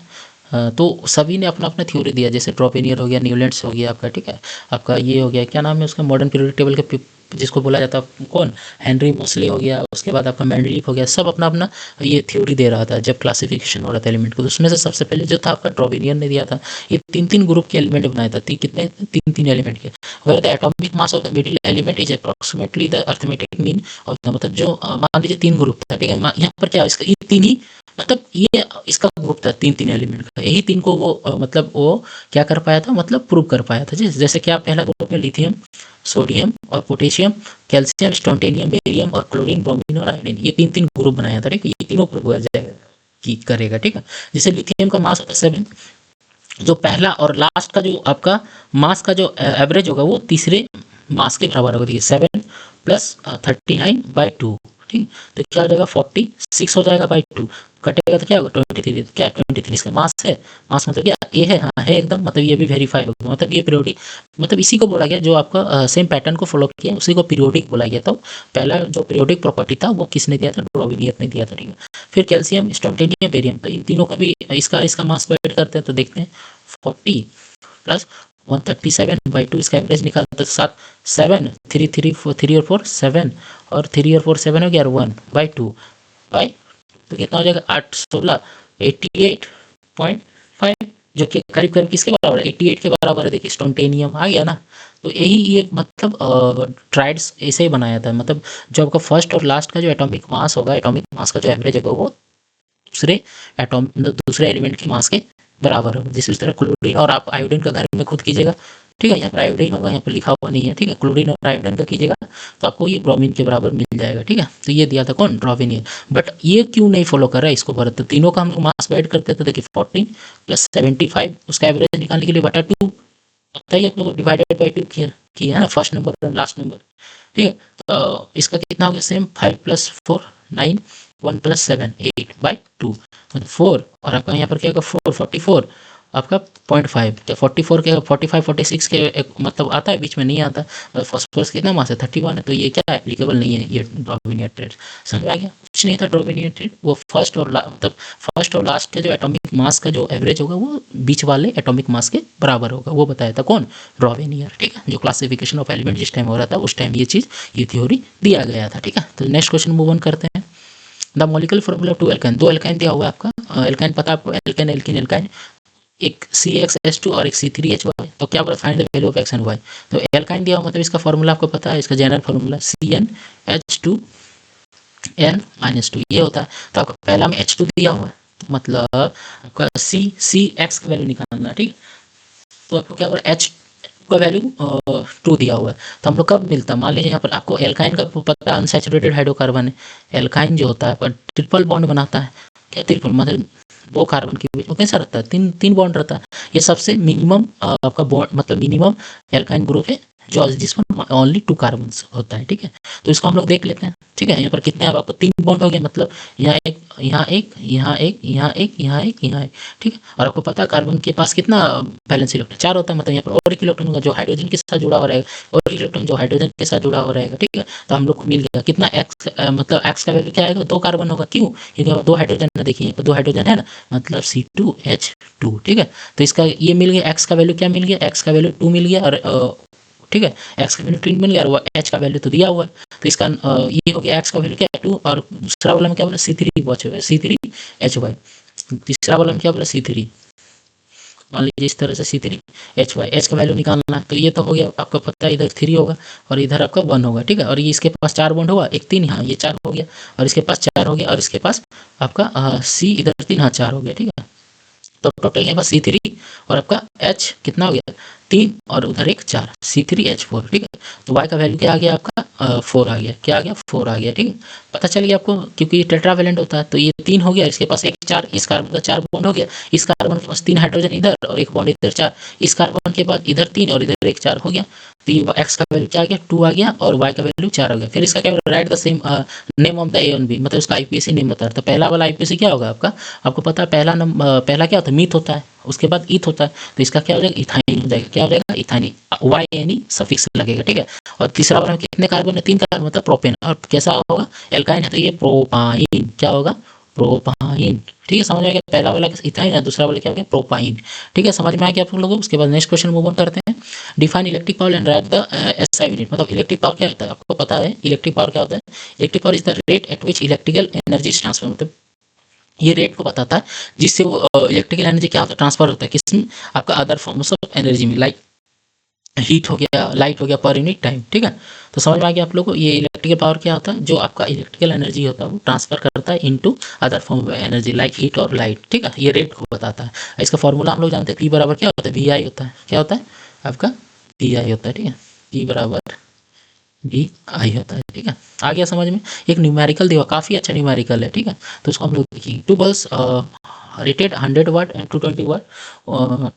तो सभी ने अपना अपना थ्योरी दिया, जैसे ड्रॉविनियर हो गया, न्यूलैंड्स हो गया आपका, ठीक है, आपका ये हो गया क्या नाम है उसका मॉडर्न पीरियोडिक टेबल के जिसको बोला जाता है कौन, हेनरी मोस्ले हो गया, उसके बाद आपका मेंडलीफ हो गया, सब अपना अपना ये थ्योरी दे रहा था जब क्लासिफिकेशन हो रहा था एलिमेंट को। तो उसमें से सबसे पहले जो था आपका ड्रॉविनियर ने दिया था, ये 3-3 ग्रुप के एलिमेंट बनाया था, कितने 3-3 एलिमेंट के, where the atomic mass of the middle element is approximately the arithmetic mean of the, मतलब जो मान लीजिए 3 ग्रुप था, ठीक है, यहाँ पर क्या इसका ये 3 ही, मतलब ये इसका ग्रुप था 3-3 एलिमेंट का, यही 3 को वो मतलब वो क्या कर पाया था, मतलब प्रूव कर पाया था। जैसे कि आप पहला ग्रुप में लिथियम, सोडियम और पोटेशियम, कैल्शियम, स्टोन्टेनियम, बेरियम और क्लोरीन, ब्रोमीन और आयोडीन, ये 3-3 ग्रुप बनाया था, ठीक है, ये तीनों प्रूव हो जाएगा कि करेगा, ठीक है। जैसे लिथियम का मास होता है 7, जो पहला और लास्ट का जो आपका मास का जो एवरेज होगा वो तीसरे मास के बराबर होगा, 7 + 39/2, ठीक। तो क्या हो जाएगा 46 हो जाएगा बाई 2, कटेगा तो क्या होगा 23, क्या 23 इसका मास है, मास मतलब क्या ये है, हाँ है एकदम, मतलब ये भी वेरीफाई होगा, मतलब ये पीरियोडिक, मतलब इसी को बोला गया जो आपका सेम पैटर्न को फॉलो किया उसी को पीरियोडिक बोला गया। तो पहला जो पीरियोडिक प्रॉपर्टी था वो किसने दिया था, ड्रॉविनियर ने दिया था, ठीक है। फिर कैल्शियम, स्टोन्टेनियम, बेरियम, तो इन तीनों का भी इसका मास को ऐड करते हैं, तो देखते हैं 40 + 137/2, इसका एवरेज निकालते हैं 7 3 3 4 3 और 4 7, और 3 और 4 7 हो गया, और 1/2 बाई, तो कितना हो जाएगा 8 16 88.5, जो कि करीब करीब किसके बराबर है 88 के बराबर है। देखिए स्टोन्टेनियम आ गया ना, तो यही ये मतलब ट्राइड्स ऐसे ही बनाया था, मतलब जो आपका फर्स्ट और लास्ट का जो एटॉमिक मास होगा, एटॉमिक मास का जो एवरेज होगा वो दूसरे एलिमेंट के मास के बराबर होगा। जिस तरह क्लोरीन और आप आयोडीन का घर में खुद कीजिएगा, ठीक है, यहाँ पर आयोडीन होगा, यहाँ पर लिखा हुआ नहीं है, ठीक है, क्लोरीन और आयोडीन का कीजिएगा तो आपको ये ब्रोमीन के बराबर मिल जाएगा, ठीक है। तो ये दिया था कौन, ड्रॉविनियर। बट ये क्यों नहीं फॉलो कर रहा है इसको भरत, तो तीनों का हम लोग मास ऐड करते थे, देखिए 14 + 75, उसका एवरेज निकालने के लिए बटा 2 पता ही आप लोग डिवाइडेड बाई 2 किया है ना, फर्स्ट नंबर और लास्ट नंबर, ठीक है। तो इसका कितना हो गया सेम 5 + 4 9, 1 + 7 8/2, मतलब 4, और आपका यहाँ पर क्या होगा 4 44 आपका 0.5, तो 44 के 45 46 के एक मतलब आता है, बीच में नहीं आता, फॉस्फोरस कितना मास है 31 है, तो ये क्या एप्लीकेबल नहीं है ये ड्रॉविनियर ट्रेड। समझ आ गया, कुछ नहीं था ड्रॉविनियर ट्रेड, वो फर्स्ट और मतलब फर्स्ट और लास्ट के जो एटॉमिक मास का जो एवरेज होगा वो बीच वाले एटॉमिक मास के बराबर होगा, वो बताया था कौन, ड्रॉविनियर, ठीक है। जो क्लासिफिकेशन ऑफ एलिमेंट जिस टाइम हो रहा था उस टाइम ये चीज़ ये थ्योरी दिया गया था, ठीक है। तो नेक्स्ट क्वेश्चन मूव ऑन करते हैं। The molecular formula of 2 alkyne, 2 alkyne दिया हुआ है आपका, एल्काइन पता है आपको, एल्काइन एल्कीन एल्काइन, एक CxH2 और एक C3H1, तो क्या बोला find the value of x and y। तो एल्काइन दिया हुआ मतलब इसका फॉर्मूला आपको पता है, इसका जनरल फॉर्मूला CnH2n-2 ये होता है। तो आपको पहला में H2 दिया हुआ है, तो मतलब आपका Cx का वैल्यू निकालना, ठीक। तो आपको क्या बोला H का वैल्यू 2 दिया हुआ है, तो हम लोग कब मिलता है, मान लीजिए यहाँ पर आपको एल्काइन का पता है अनसैचुरेटेड हाइड्रोकार्बन है, एल्काइन जो होता है पर ट्रिपल बॉन्ड बनाता है, क्या ट्रिपल मतलब 2 कार्बन के बीच में कैसा रहता है, 3 बॉन्ड रहता है, ये सबसे मिनिमम आपका बॉन्ड मतलब मिनिमम एल्काइन ग्रुप है जिसमें ओनली 2 कार्बन्स होता है, ठीक है। तो इसको हम लोग देख लेते हैं, ठीक है। यहाँ पर कितने अब आपको 3 बॉन्ड हो गए, मतलब यहाँ एक, यहाँ एक, यहाँ एक, यहाँ एक, यहाँ एक, यहाँ एक, ठीक है। और आपको पता है कार्बन के पास कितना वैलेंस इलेक्ट्रॉन, 4 होता है, मतलब यहाँ पर और एक इलेक्ट्रॉन होगा जो हाइड्रोजन के साथ जुड़ा हुआ रहेगा, और इलेक्ट्रॉन जो हाइड्रोजन के साथ जुड़ा हुआ रहेगा, ठीक है। तो हम लोग को मिल गया कितना एक्स, मतलब एक्स का वैल्यू क्या आएगा, 2 कार्बन होगा, क्यों, क्योंकि 2 हाइड्रोजन है, देखिए 2 हाइड्रोजन है ना, मतलब C2H2, ठीक है। तो इसका ये मिल गया, एक्स का वैल्यू क्या मिल गया, एक्स का वैल्यू 2 मिल गया, और ठीक है, एक्स का वैल्यू 3 मिल गया, और एच का वैल्यू तो दिया हुआ है। तो इसका ये हो गया एक्स का वैल्यू क्या है 2, और दूसरा वाला में क्या बोला C3 C3Hy, तीसरा वाला में क्या बोला C3, मान लीजिए इस तरह से C3Hy, एच का वैल्यू निकालना है। तो ये तो हो गया, आपको पता है इधर 3 होगा और इधर आपका 1 होगा, ठीक है। और ये इसके पास 4 बॉन्ड होगा, एक 3, हाँ ये 4 हो गया, और इसके पास 4 हो गया, और इसके पास आपका सी इधर 3, हाँ 4 हो गया, ठीक है। तो टोटल यहाँ पर C3 और आपका H कितना हो गया 3, और उधर एक 4, C3H4, ठीक है। तो Y का वैल्यू क्या आ गया आपका 4 आ गया, क्या आ गया 4 आ गया, ठीक है। पता चल गया आपको, क्योंकि ये टेट्रावेलेंट होता है, तो ये 3 हो गया, इसके पास एक 4, इस कार्बन का 4 बॉन्ड हो गया, इस कार्बन के पास 3 हाइड्रोजन इधर और एक बॉन्ड इधर 4, इस कार्बन के बाद इधर 3 और इधर एक 4 हो गया। तो ये एक्स का वैल्यू क्या आ गया 2 आ गया, और वाई का वैल्यू 4 हो गया। फिर इसका क्या write the same name of the A and B, मतलब उसका आईपीएसी नेम बता रहा था। पहला वाला आईपीएसी क्या होगा आपका, आपको पता है पहला क्या होता है, मीथ होता है, उसके बाद ईथ होता है, तो इसका क्या हो जाएगा इथाइन हो जाएगा, क्या हो जाएगा ethyne, Y N E suffix लगेगा, ठीक है। और तीसरा वाला में कितने कार्बन है 3 कार्बन, मतलब प्रोपेन, और कैसा होगा एल्काइन है, तो ये प्रोपाइन, क्या होगा प्रोपाइन, ठीक है। समझ में आ गया, पहला वाला इथाइन है, दूसरा वाला क्या हो गया प्रोपाइन, ठीक है। समझ में आ गया आप लोगों को। उसके बाद नेक्स्ट क्वेश्चन मूव ऑन करते हैं। Define electric power and right the SI unit, मतलब इलेक्ट्रिक पावर क्या होता है, आपको पता है इलेक्ट्रिक पावर क्या होता है, electric power is the rate at which electrical energy transfer, मतलब ये रेट को बताता है जिससे वो इलेक्ट्रिकल एनर्जी क्या होता है ट्रांसफर होता है, किसमें आपका अदर फॉर्म्स ऑफ एनर्जी में, लाइक हीट हो गया, लाइट हो गया, पर यूनिट टाइम, ठीक है। तो समझ में आ गया आप लोगों को, ये इलेक्ट्रिकल पावर क्या होता है, जो आपका इलेक्ट्रिकल एनर्जी होता है वो ट्रांसफर करता है into other form of energy like heat और लाइट, ठीक है। ये रेट को बताता है। इसका फॉर्मूला हम लोग जानते हैं, पी बराबर क्या होता है वी आई होता है, क्या होता है आपका वी आई होता है, ठीक है। पी बराबर वी आई होता है, ठीक है। आ गया समझ में। एक न्यूमेरिकल दिया, काफ़ी अच्छा न्यूमेरिकल है, ठीक है। तो उसको हम लोग देखिए, 2 balls rated 100 watt and 220 watt,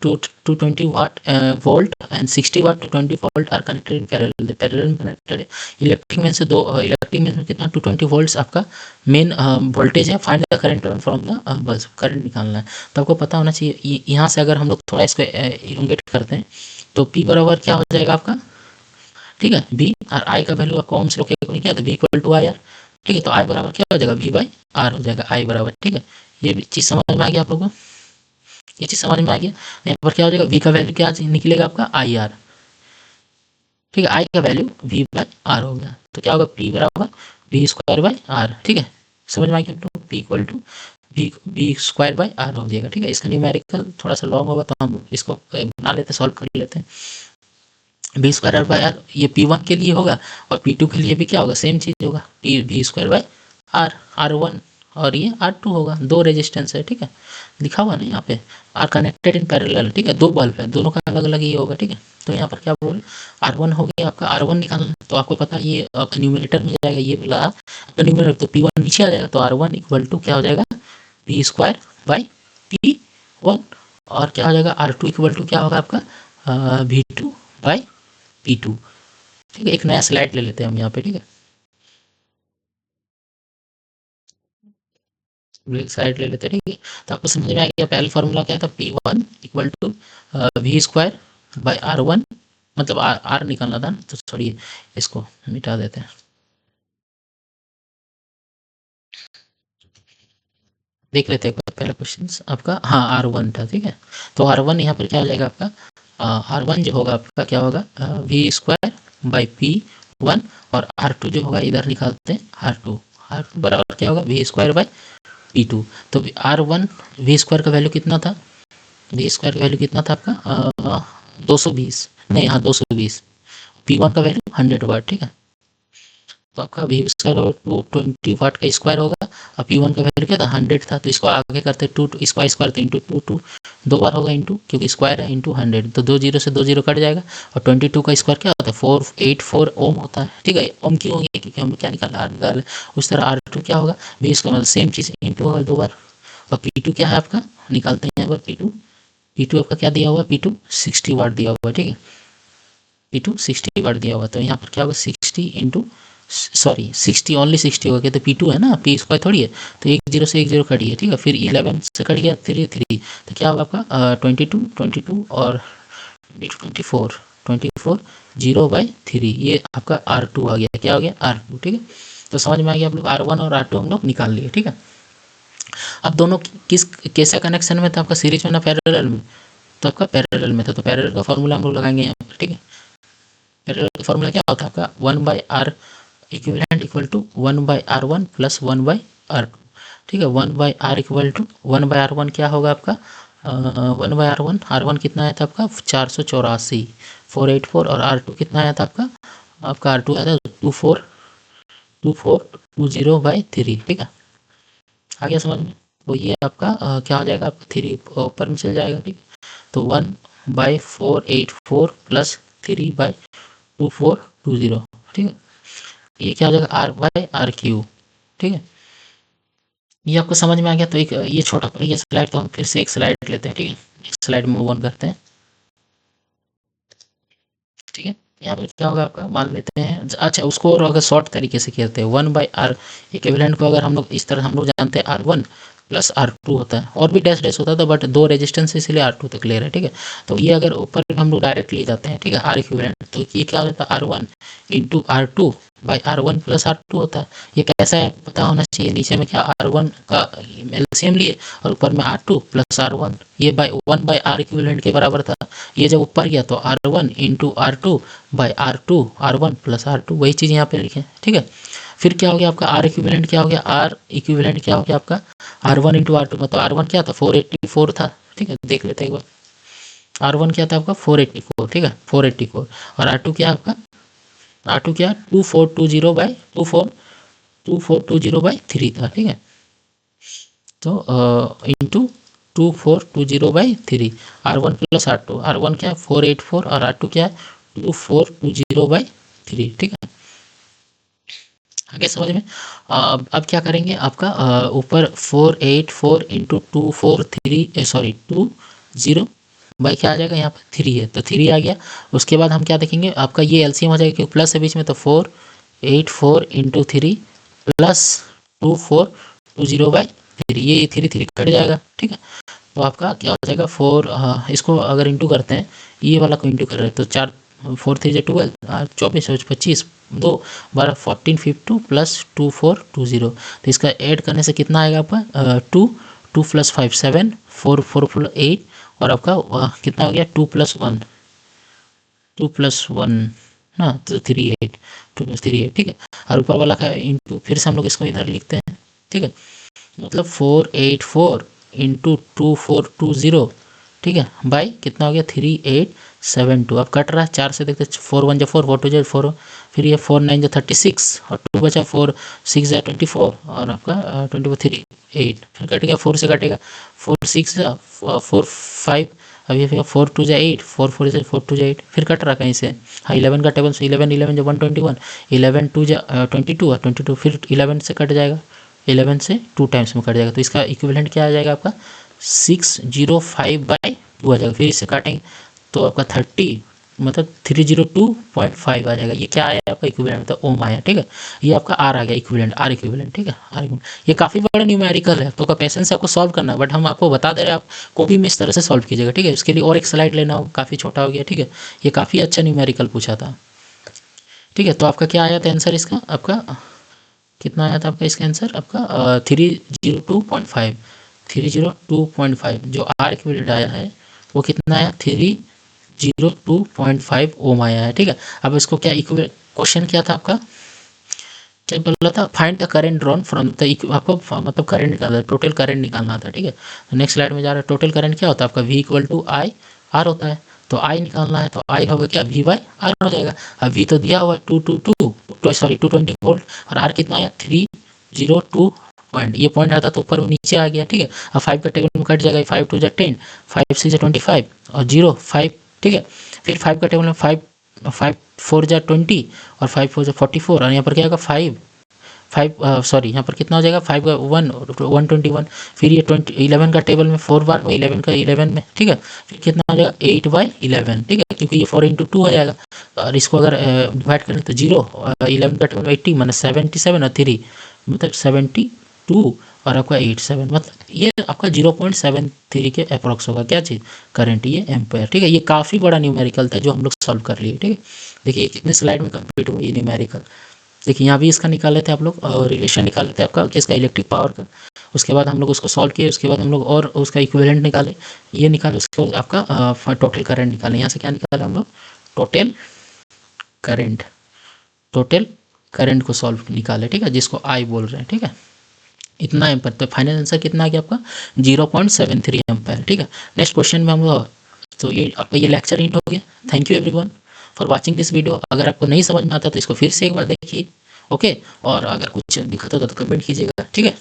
220 watt volt and 60 watt to 20 volt are connected in parallel, parallel में connected है। इलेक्ट्रिक में से दो इलेक्ट्रिक में कितना 220 वोल्ट्स आपका मेन वोल्टेज है। Find the current from the bulb, current निकालना है। तो आपको पता होना चाहिए, यहाँ से अगर हम लोग थोड़ा इसको इलोंगेट करते हैं तो P बराबर क्या हो जाएगा आपका, ठीक है। V और I का वैल्यू आपको ओम्स लॉ के अकॉर्डिंग क्या है, V equal to I R, ठीक है। तो I बराबर क्या हो जाएगा V बाई आर हो जाएगा, I बराबर, ठीक है। ये चीज़ समझ में आ गया आप लोगों को, ये चीज़ समझ में आ गया। यहाँ पर क्या हो जाएगा V का वैल्यू क्या निकलेगा आपका आई आर, ठीक है। I का वैल्यू V बाई आर हो गया, तो क्या होगा P बराबर V स्क्वायर बाई आर, ठीक है। समझ में आ गया, तो P equal to V square by R हो जाएगा, ठीक है। इसका न्यूमेरिकल थोड़ा सा लॉन्ग होगा, तो हम इसको बना लेते हैं, सॉल्व कर लेते हैं। वी स्क्वायर बाय आर ये P1 के लिए होगा, और P2 के लिए भी क्या होगा सेम चीज़ होगा, we square by are, R1 और ये R2 होगा। 2 रेजिस्टेंस है, ठीक है, लिखा हुआ नहीं यहाँ पे, आर कनेक्टेड इन पैरेलल, ठीक है। 2 बल्ब है, दोनों का अलग अलग ये होगा, ठीक है। तो यहाँ पर क्या बोल R1 हो गया आपका, R1 निकालना, तो आपको पता है ये न्यूमिनेटर में जाएगा, ये बोला आपका न्यूमिनेटर, तो P1 नीचे आ जाएगा, तो R1 इक्वल टू क्या हो जाएगा वी स्क्वायर बाई P1, और क्या हो जाएगा R2 इक्वल टू क्या होगा आपका V2 बाई P2, ठीक है। एक नया स्लाइड ले लेते हैं हम यहाँ पे, ठीक है, स्लाइड ले लेते हैं, ठीक है। तो आपको समझ में आ गया पहला फॉर्मूला क्या था, P1 equal to V square by R1, मतलब आर निकालना था, तो छोड़िए इसको मिटा देते हैं। देख लेते हैं पहला क्वेश्चन आपका, हाँ R1 था, ठीक है। तो R1 यहाँ पर क्या हो जाएगा आपका, R1 जो होगा आपका क्या होगा वी स्क्वायर बाई P1, और R2 जो होगा इधर निकालते हैं R2 बराबर क्या होगा वी स्क्वायर बाई P2। तो R1 वी स्क्वायर का वैल्यू कितना था, वी स्क्वायर का वैल्यू कितना था आपका 220, नहीं हाँ 220, P1 का वैल्यू 100 वाट, ठीक है। तो आपका वी स्क्वायर 220 वाट का स्क्वायर होगा, और P1 का वैल्यू क्या था 100 था, तो इसको आगे करते 2 इसका स्क्वायर तो इंटू 2 2 बार होगा इंटू, क्योंकि स्क्वायर है इंटू 100, तो 2 जीरो से 2 जीरो कट जाएगा, और 22 का स्क्वायर क्या होता है 484 ओम होता है, ठीक है। ओम क्यों होंगे, क्योंकि हम क्या निकाला आर निकाला, उस तरह R2 क्या होगा वी स्क्वायर मतलब सेम चीज़ इंटू होगा 2 बार, और P2 क्या है आपका निकालते हैं यहाँ पर P2 आपका क्या दिया हुआ है P2 60 वाट दिया हुआ है, ठीक है। P2 60 वाट दिया हुआ, तो यहाँ पर क्या होगा 60 इंटू, सॉरी 60 ओनली 60 होगा, तो P2 है ना, P स्क्वायर थोड़ी है, तो 1 0 से 1 0 कट गया, ठीक है। फिर 11 से कट गया 3 3, तो क्या होगा आपका 22 और 24 24 0/3, ये आपका R2 आ गया, क्या हो गया R2, ठीक है। तो समझ में आ गया आप लोग, R1 और R2 हम लोग निकाल लिए, ठीक है। अब दोनों किस कैसा कनेक्शन में था, आपका सीरीज में ना पैरेलल में, तो आपका पैरेलल में था, तो पैरेलल का फॉर्मूला हम लोग लगाएंगे यहाँ पर, ठीक है। पैरेलल का फॉर्मूला क्या होता है आपका 1/R equivalent equal to 1/R1 plus 1/R2, ठीक है। 1/R इक्वल टू 1/R1 क्या होगा आपका 1/R1, R1 कितना आया था आपका 484 484, और R2 कितना आया था आपका R2 आया था 2420/3, ठीक है। आ गया समझ में, तो ये आपका क्या हो जाएगा, आपका 3 ऊपर में चल जाएगा, ठीक है। तो 1/484 प्लस 3/2420, ठीक है। ये क्या हो जाएगा R/R3, ठीक है। ये आपको समझ में आ गया। तो एक ये छोटा ये स्लाइड, तो हम फिर से एक स्लाइड लेते हैं, ठीक है। एक स्लाइड मूव ऑन करते हैं, ठीक है। यहाँ पर क्या होगा आपका, मान लेते हैं, अच्छा उसको और अगर शॉर्ट तरीके से कहते हैं 1/R इक्विवेलेंट को अगर हम लोग इस तरह, हम लोग जानते हैं R1 प्लस R2 होता है, और भी डैश डैश होता था, बट 2 रेजिस्टेंस इसलिए R2 तक क्लियर है, ठीक है। तो ये अगर ऊपर हम लोग डायरेक्ट ले जाते हैं, ठीक है, R इक्विवेलेंट, तो ये क्या होता है R1 into R2/R1 plus R2 होता है। ये कैसा है पता होना चाहिए, नीचे में क्या R1 का एलसीएम लिए और ऊपर में R2 प्लस R1, ये 1/R इक्विवेलेंट के बराबर था। ये जब ऊपर गया तो R1 into R2/R2 R1 plus R2, वही चीज़ यहाँ पे लिखे, ठीक है। फिर क्या हो गया आपका R इक्विवेलेंट, क्या हो गया R इक्विवेलेंट क्या हो गया आपका R1 इंटू R2, मतलब R1 क्या था 484 था, ठीक है। देख लेते हैं एक बार, R1 क्या था आपका 484, ठीक है 484, और R2 क्या आपका R2 क्या 2420/3 था, ठीक है। तो इंटू 2420/3, R1 प्लस R2 क्या 484 और R2 क्या 2420/3, ठीक है। आगे समझ में। अब क्या करेंगे, आपका ऊपर 484 इंटू 243 सॉरी 20 क्या आ जाएगा, यहाँ पर 3 है तो 3 आ गया। उसके बाद हम क्या देखेंगे, आपका ये एलसीएम हो जाएगा क्योंकि प्लस है बीच में, तो 484 इंटू 3 प्लस 2420/3, ये 3 3 कट जाएगा, ठीक है। तो आपका क्या हो जाएगा 4, इसको अगर इंटू करते हैं, ये वाला को इंटू कर रहे हैं, तो 4 4 3 12 24 25 2 12 14 52 प्लस 2420, तो इसका ऐड करने से कितना आएगा आपका 2 2 प्लस 5 7 4 4 प्लस 8, और आपका कितना हो गया 2 प्लस 1 ना, तो 3 8 2 प्लस 3 8, ठीक है। और ऊपर वाला का इंटू, फिर से हम लोग इसको इधर लिखते हैं, ठीक है। मतलब 484 इंटू 2420, ठीक है, बाई कितना हो गया 3872। अब कट रहा है 4 से, देखते 4 1 4 4 2 4, फिर ये 4 9 36, और 2 बचा 4 6 24, और आपका 24 3 8, फिर कट गया 4 से कटेगा 4 6 4 5, अब ये फिर 4 2 8 4 4 से 4 2 8, फिर कट रहा कहीं से। हाँ 11 का टेबल से 11 11 जो 121, 11 2 22 और 22, फिर 11 से कट जाएगा, 11 से 2 टाइम्स में कट जाएगा, तो इसका इक्विवेलेंट क्या आ जाएगा आपका 605/2 आ जाएगा। फिर इससे काटेंगे तो आपका 30 मतलब 302.5 आ जाएगा। ये क्या आया आपका इक्विवेलेंट, मतलब ओम आया, ठीक है। ये आपका आर आ गया इक्विवेलेंट, आर इक्विवेलेंट, ठीक है आर इक्विवेलेंट। ये काफ़ी बड़ा न्यूमेरिकल है, तो का पेशेंस आपको सॉल्व करना है, बट हम आपको बता दे रहे हैं, आपको भी इस तरह से सॉल्व कीजिएगा, ठीक है। इसके लिए और एक स्लाइड लेना हो, काफ़ी छोटा हो गया, ठीक है। ये काफ़ी अच्छा न्यूमेरिकल पूछा था, ठीक है। तो आपका क्या आया था आंसर इसका, आपका कितना आया था आपका इसका आंसर, आपका 302.5 302.5, जो आर इक्विवेलेंट आया है वो कितना आया 302.5 ओम आया है, ठीक है। अब इसको क्या इक्विवेलेंट, क्वेश्चन क्या था आपका, क्या बोला था, find the current drawn from the, आपको मतलब करंट निकालना, टोटल करंट निकालना था, ठीक है। नेक्स्ट स्लाइड में जा रहा है, टोटल करंट क्या होता है आपका V equal to I R होता है, तो आई निकालना है, तो आई होगा क्या V/R हो जाएगा। अब V तो दिया हुआ है 220 वोल्ट, और R कितना आया 302 पॉइंट, ये पॉइंट आता तो ऊपर नीचे आ गया, ठीक है। अब 5 का टेबल में कट जाएगा, 5 2 10 5 6 25 और 0 5, ठीक है। फिर 5 का टेबल में 5 4 20 और 5 4 44, और यहाँ पर क्या होगा 5 5 सॉरी यहाँ पर कितना हो जाएगा 5 1 121, फिर ये 11 का टेबल में 4 बार 11 का 11 में, ठीक है। फिर कितना हो जाएगा 8/11, ठीक है, क्योंकि ये 4 × 2 हो जाएगा। और इसको अगर डिवाइड करें तो 0, 11 का टेबल 80 माने 77 और 3 मतलब 72 और आपका 87, मतलब ये आपका 0.73 के अप्रोक्स होगा क्या चीज़, करंट, ये एम्पेयर, ठीक है। ये काफ़ी बड़ा न्यूमेरिकल था जो हम लोग सॉल्व कर लिए, ठीक है। देखिए कितने स्लाइड में कंप्लीट हुआ ये न्यूमेरिकल। देखिए यहाँ भी इसका निकाले थे आप लोग, और रिलेशन निकाले थे आपका किसका, इलेक्ट्रिक पावर का। उसके बाद हम लोग उसको सॉल्व किए, उसके बाद हम लोग और उसका इक्विवेलेंट निकाले, ये निकाले, उसके बाद आपका टोटल करंट निकाले। यहाँ से क्या निकाला हम लोग, टोटल करंट, टोटल करंट को सॉल्व निकाले, ठीक है, जिसको आई बोल रहे हैं, ठीक है। इतना एम्पेयर, तो फाइनल आंसर कितना आ गया आपका 0.73 एम्पेयर, ठीक है। नेक्स्ट क्वेश्चन में हम लोग, तो ये आपका ये लेक्चर एंड हो गया। Thank you everyone for watching this video. अगर आपको नहीं समझ में आता तो इसको फिर से एक बार देखिए, ओके। और अगर कुछ दिक्कत होता तो कमेंट कीजिएगा, ठीक है।